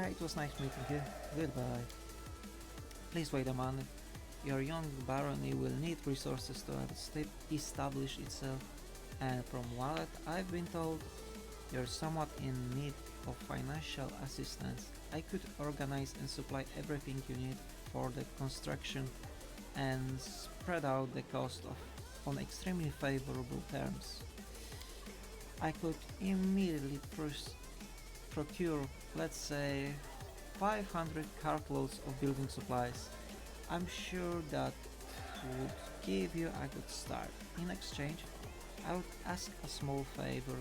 It was nice meeting you. Goodbye. Please wait a moment. Your young barony will need resources to establish itself, and from what I've been told, you're somewhat in need of financial assistance. I could organize and supply everything you need for the construction and spread out the cost on extremely favorable terms. I could immediately procure, let's say, 500 cartloads of building supplies. I'm sure that would give you a good start. In exchange, I would ask a small favor.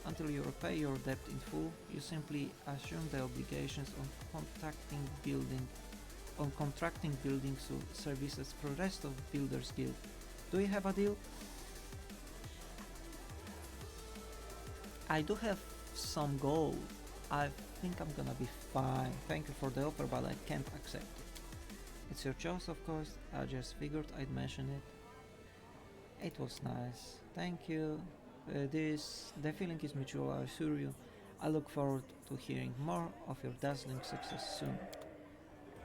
Until you repay your debt in full, you simply assume the obligations on contracting building services for the rest of Builders Guild. Do you have a deal? I do have some gold. I think I'm gonna be fine. Thank you for the offer, but I can't accept it. It's your choice, of course. I just figured I'd mention it. It was nice. Thank you. The feeling is mutual, I assure you. I look forward to hearing more of your dazzling success soon.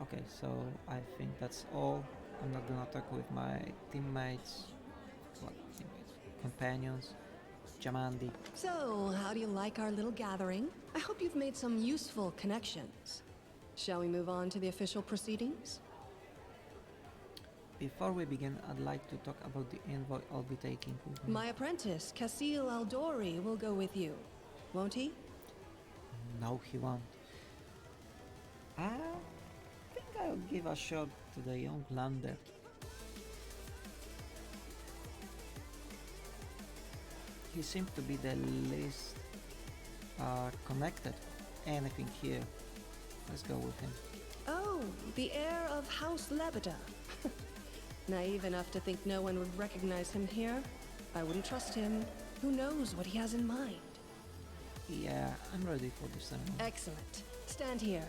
Okay, so I think that's all. I'm not gonna talk with my teammates, companions, Jamandi. So, how do you like our little gathering? I hope you've made some useful connections. Shall we move on to the official proceedings? Before we begin, I'd like to talk about the envoy I'll be taking with me. My apprentice, Casil Aldori, will go with you, won't he? No, he won't. I think I'll give a shot to the young lander. He seems to be the least connected anything here. Let's go with him. Oh, the heir of House Lebeda. Naive enough to think no one would recognize him here. I wouldn't trust him. Who knows what he has in mind? Yeah, I'm ready for the ceremony. Excellent. Stand here.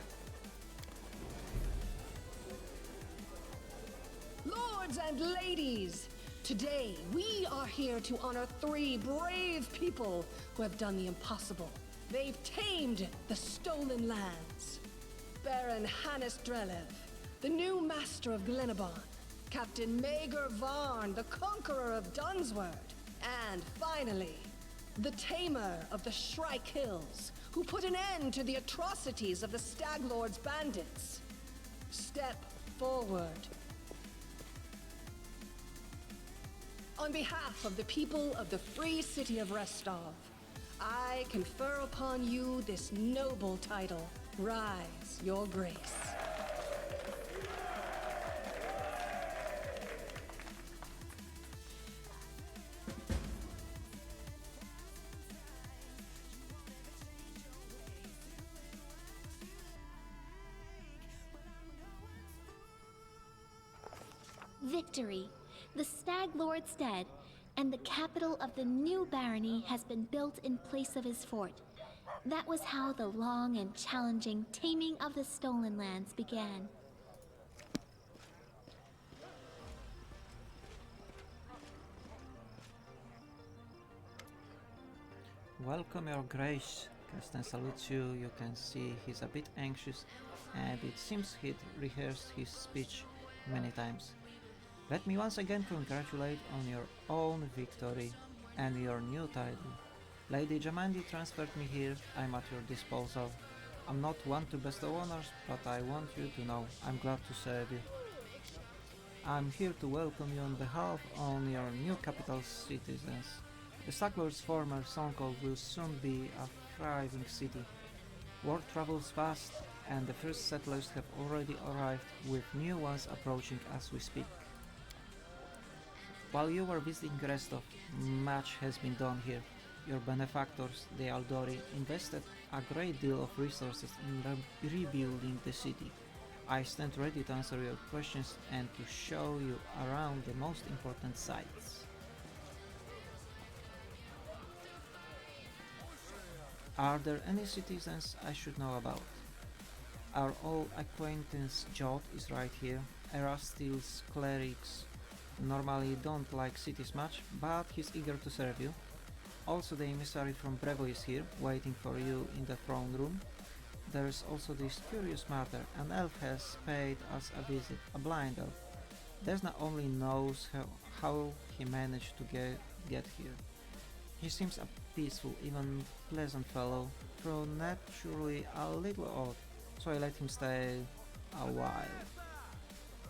Lords and ladies, today we are here to honor 3 brave people who have done the impossible. They've tamed the stolen lands. Baron Hannes Drelev, the new master of Glenabon, Captain Maegor Varn, the conqueror of Dunsword, and finally, the tamer of the Shrike Hills, who put an end to the atrocities of the Stag Lord's bandits. Step forward. On behalf of the people of the free city of Restov, I confer upon you this noble title. Rise, your grace. victory. The Stag Lord's dead, and the capital of the new barony has been built in place of his fort. That was how the long and challenging taming of the stolen lands began. Welcome, Your Grace. Castan salutes you. You can see he's a bit anxious, and it seems he'd rehearsed his speech many times. Let me once again congratulate on your own victory and your new title. Lady Jamandi transferred me here. I'm at your disposal. I'm not one to bestow honors, but I want you to know I'm glad to serve you. I'm here to welcome you on behalf of your new capital citizens. The Stacklord's former stronghold will soon be a thriving city. Word travels fast, and the first settlers have already arrived, with new ones approaching as we speak. While you were visiting Restov, much has been done here. Your benefactors, the Aldori, invested a great deal of resources in rebuilding the city. I stand ready to answer your questions and to show you around the most important sites. Are there any citizens I should know about? Our old acquaintance Jot is right here. Erastil's clerics normally don't like cities much, but he's eager to serve you. Also, the emissary from Brevo is here, waiting for you in the throne room. There's also this curious matter. An elf has paid us a visit, a blind elf. Desna only knows how he managed to get here. He seems a peaceful, even pleasant fellow, though naturally a little odd, so I let him stay a while.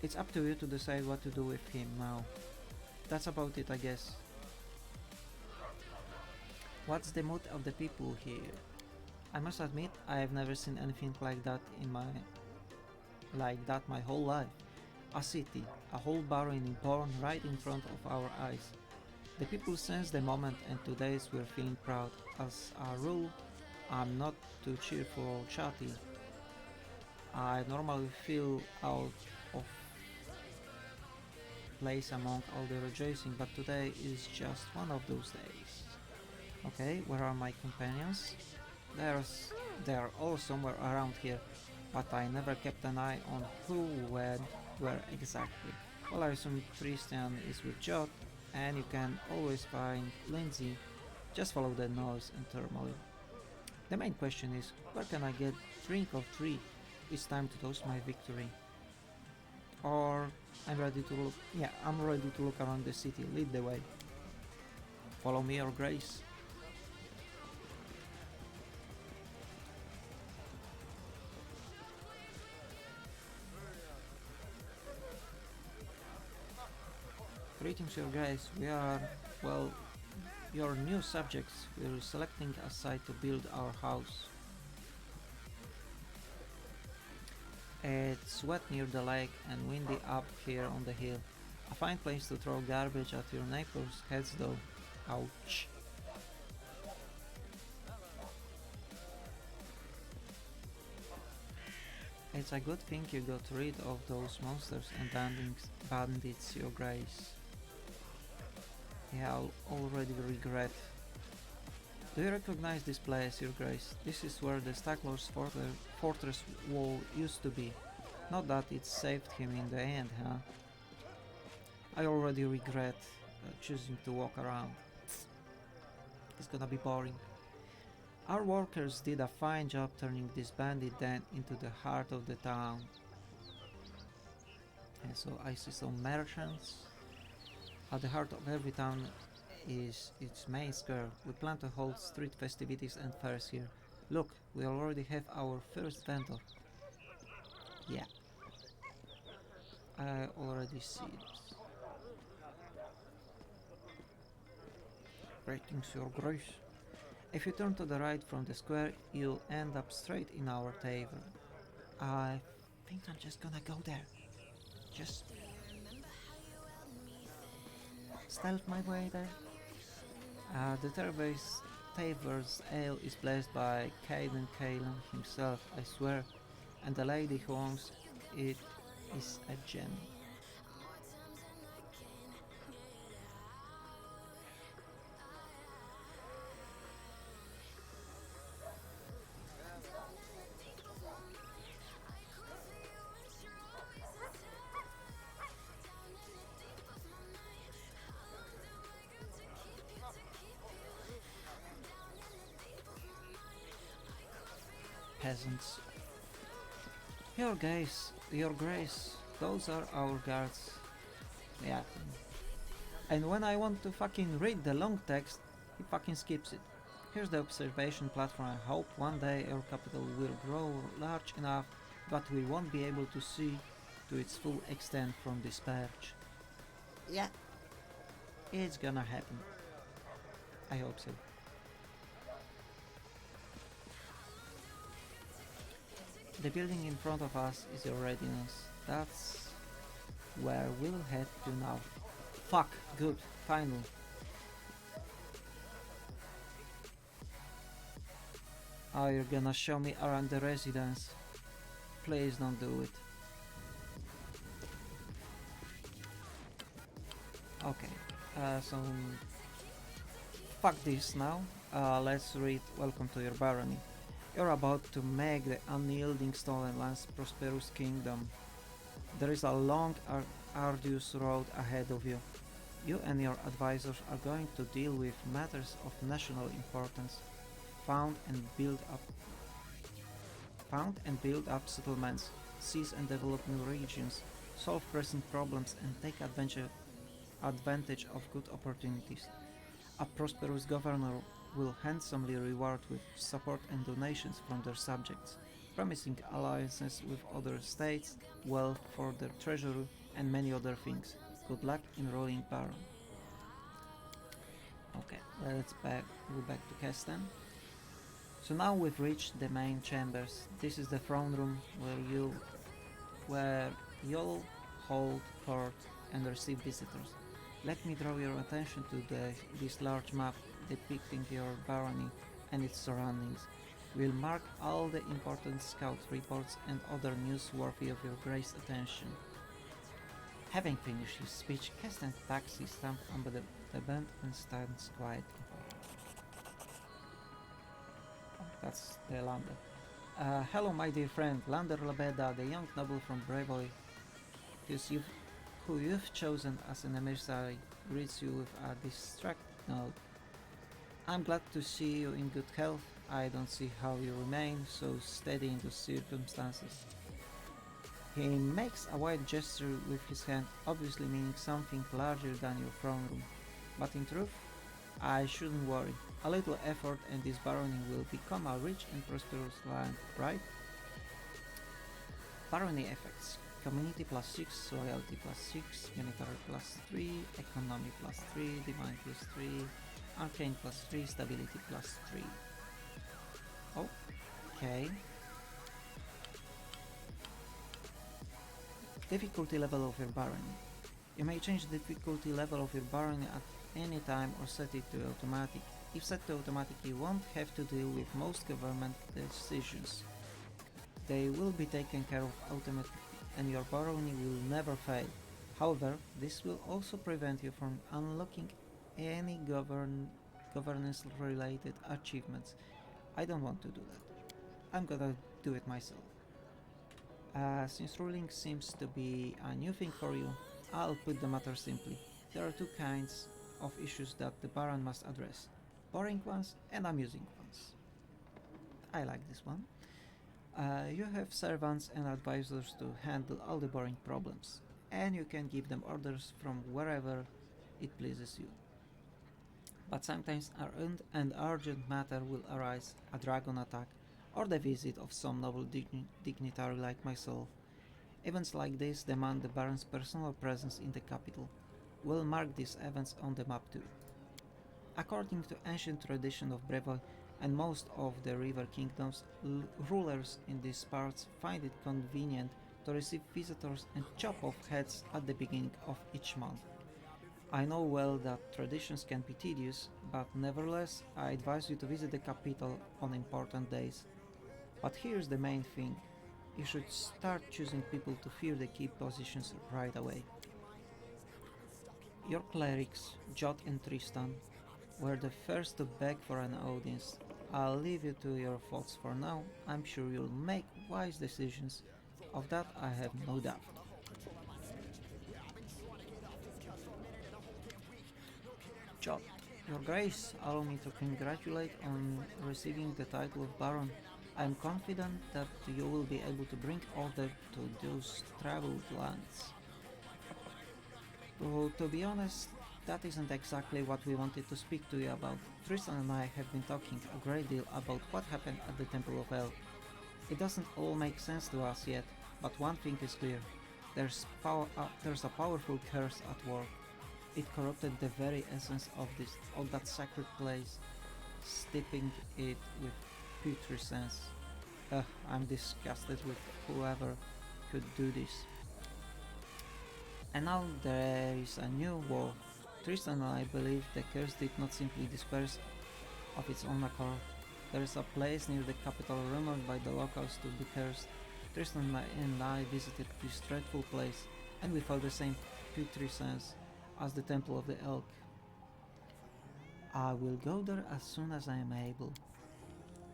It's up to you to decide what to do with him now. That's about it, I guess. What's the mood of the people here? I must admit, I have never seen anything like that my whole life. A city, a whole barony born right in front of our eyes. The people sense the moment, and today we're feeling proud. As a rule, I'm not too cheerful or chatty. I normally feel out of place among all the rejoicing, but today is just one of those days. Okay, where are my companions? They are all somewhere around here, but I never kept an eye on who where exactly. Well, I assume Tristan is with Jot, and you can always find Lindsay. Just follow the noise and turmoil. The main question is, where can I get drink of three? It's time to toast my victory. Or I'm ready to look around the city. Lead the way. Follow me, Your Grace. Greetings, Your Grace. We are, well, your new subjects. We're selecting a site to build our house. It's wet near the lake and windy up here on the hill. A fine place to throw garbage at your neighbors' heads though. Ouch. It's a good thing you got rid of those monsters and bandits, Your Grace. Yeah, I'll already regret. Do you recognize this place, Your Grace? This is where the Stacklord's fortress wall used to be. Not that it saved him in the end, huh? I already regret choosing to walk around. It's gonna be boring. Our workers did a fine job turning this bandit den into the heart of the town. And so I see some merchants. At the heart of every town is its main square. We plan to hold street festivities and fairs here. Look, we already have our first vendor. Yeah. I already see this. Greetings, Your Grace. If you turn to the right from the square, you'll end up straight in our tavern. I think I'm just gonna go there. Just stealth my way there. The Taver's ale is blessed by Caden Kalen himself, I swear, and the lady who owns it is a gem. peasants. Your grace, those are our guards. Yeah. And when I want to fucking read the long text, he fucking skips it. Here's the observation platform. I hope one day our capital will grow large enough that we won't be able to see to its full extent from this perch. Yeah, it's gonna happen. I hope so. The building in front of us is your readiness. That's where we'll head to now. Fuck, good, finally. Oh, you're gonna show me around the residence. Please don't do it. Okay, so fuck this now. Let's read Welcome to your barony. You're about to make the unyielding stolen lands prosperous kingdom. There is a long, arduous road ahead of you. You and your advisors are going to deal with matters of national importance. Found and build up settlements, seize and develop new regions, solve pressing problems and take advantage of good opportunities. A prosperous governor will handsomely reward with support and donations from their subjects, promising alliances with other states, wealth for their treasury, and many other things. Good luck in ruling Baron. Okay, let's go back to Kestan. So now we've reached the main chambers. This is the throne room where you'll hold court and receive visitors. Let me draw your attention to this large map depicting your barony and its surroundings. We'll mark all the important scout reports and other news worthy of your grace attention. Having finished his speech, Kestan tucks his thumb under the band and stands quietly. That's the Lander. Hello, my dear friend, Lander Labeda, the young noble from Brevoy, who you've chosen as an emissary, greets you with a distracted note. I'm glad to see you in good health. I don't see how you remain so steady in the circumstances. He makes a wide gesture with his hand, obviously meaning something larger than your throne room. But in truth, I shouldn't worry. A little effort and this barony will become a rich and prosperous land, right? Barony effects. Community +6, loyalty +6, military +3, economy +3, divine +3, arcane +3, stability +3. Okay. Difficulty level of your barony. You may change the difficulty level of your barony at any time or set it to automatic. If set to automatic, you won't have to deal with most government decisions. They will be taken care of automatically and your barony will never fail. However, this will also prevent you from unlocking any governance related achievements. I don't want to do that. I'm gonna do it myself. Since ruling seems to be a new thing for you, I'll put the matter simply. There are two kinds of issues that the Baron must address. Boring ones and amusing ones. I like this one. You have servants and advisors to handle all the boring problems, and you can give them orders from wherever it pleases you. But sometimes an urgent matter will arise, a dragon attack, or the visit of some noble dignitary like myself. Events like this demand the Baron's personal presence in the capital. We'll mark these events on the map too. According to ancient tradition of Brevoy and most of the river kingdoms, rulers in these parts find it convenient to receive visitors and chop off heads at the beginning of each month. I know well that traditions can be tedious, but nevertheless I advise you to visit the capital on important days. But here's the main thing. You should start choosing people to fill the key positions right away. Your clerics, Jot and Tristan, were the first to beg for an audience. I'll leave you to your thoughts for now. I'm sure you'll make wise decisions. Of that I have no doubt. Jot, your grace, allow me to congratulate on receiving the title of Baron. I'm confident that you will be able to bring order to those troubled lands. Though, to be honest, that isn't exactly what we wanted to speak to you about. Tristan and I have been talking a great deal about what happened at the Temple of El. It doesn't all make sense to us yet, but one thing is clear. There's a powerful curse at work. It corrupted the very essence of that sacred place, steeping it with putrescence. I'm disgusted with whoever could do this. And now there is a new war. Tristan and I believe the curse did not simply disperse of its own accord. There is a place near the capital rumored by the locals to be cursed. Tristan and I visited this dreadful place, and we felt the same putrescence as the Temple of the Elk. I will go there as soon as I am able.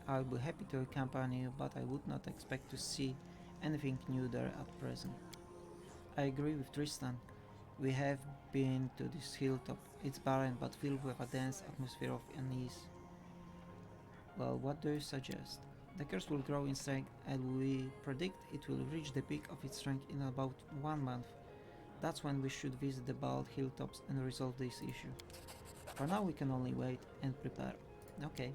I will be happy to accompany you, but I would not expect to see anything new there at present. I agree with Tristan. We have been to this hilltop. It's barren but filled with a dense atmosphere of unease. Well, what do you suggest? The curse will grow in strength and we predict it will reach the peak of its strength in about 1 month. That's when we should visit the bald hilltops and resolve this issue. For now we can only wait and prepare. Okay.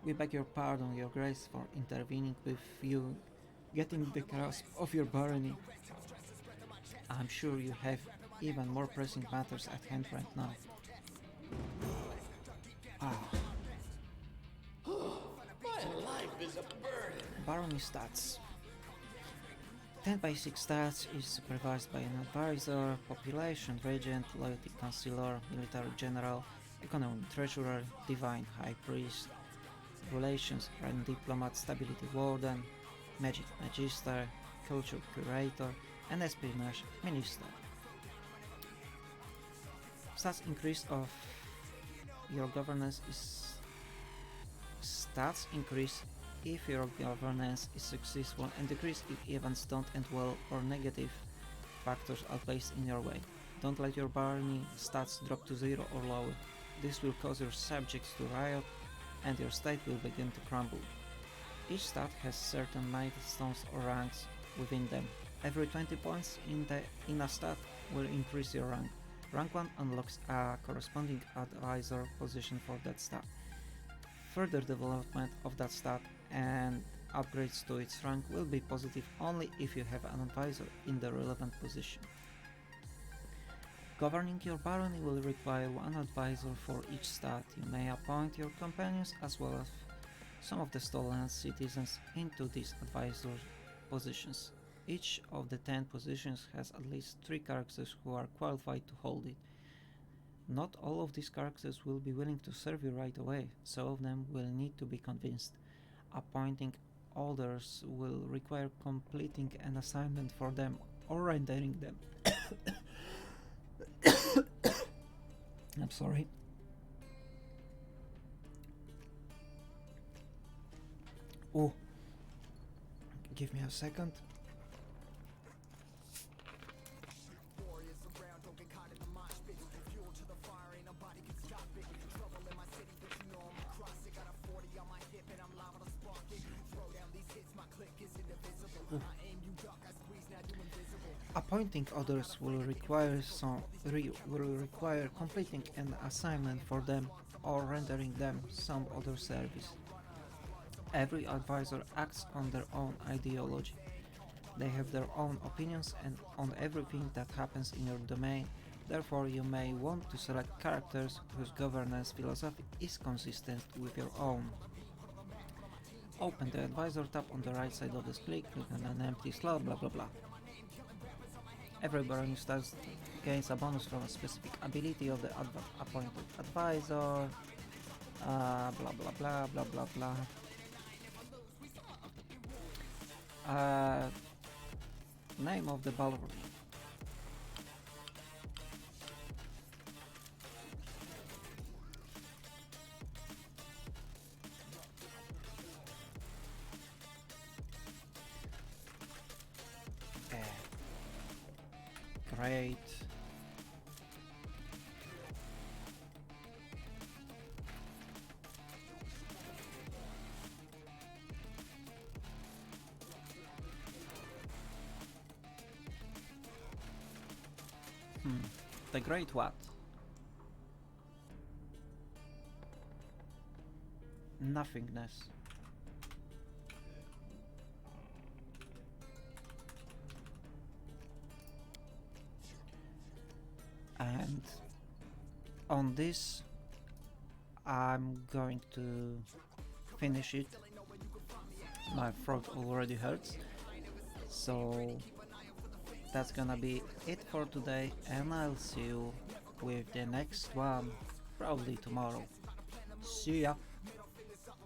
We beg your pardon, your grace, for intervening with you getting the grasp of your barony. I'm sure you have even more pressing matters at hand right now. My life is a burden. Barony stats. 10 basic stats is supervised by an advisor, population regent, loyalty councillor, military general, economy treasurer, divine high priest, relations grand diplomat, stability warden, magic magister, culture curator, and espionage minister. Stats increase of your governance is stats increase if your governance is successful and decrease if events don't end well or negative factors are placed in your way. Don't let your barony stats drop to 0 or lower. This will cause your subjects to riot and your state will begin to crumble. Each stat has certain milestones or ranks within them. Every 20 points in a stat will increase your rank. Rank 1 unlocks a corresponding advisor position for that stat. Further development of that stat and upgrades to its rank will be positive only if you have an advisor in the relevant position. Governing your barony will require one advisor for each stat. You may appoint your companions as well as some of the stolen citizens into these advisor positions. Each of the 10 positions has at least 3 characters who are qualified to hold it. Not all of these characters will be willing to serve you right away, some of them will need to be convinced. Appointing others will require completing an assignment for them or rendering them. I'm sorry. Oh, give me a second. Appointing others will require completing an assignment for them or rendering them some other service. Every advisor acts on their own ideology. They have their own opinions and on everything that happens in your domain. Therefore, you may want to select characters whose governance philosophy is consistent with your own. Open the advisor tab on the right side of the screen, click on an empty slot, blah blah blah. Every barony starts gains a bonus from a specific ability of the appointed advisor, blah blah blah blah blah blah. Name of the barony. Great. The Great what? Nothingness. And on this I'm going to finish it. My throat already hurts, so that's gonna be it for today, and I'll see you with the next one probably tomorrow. See ya!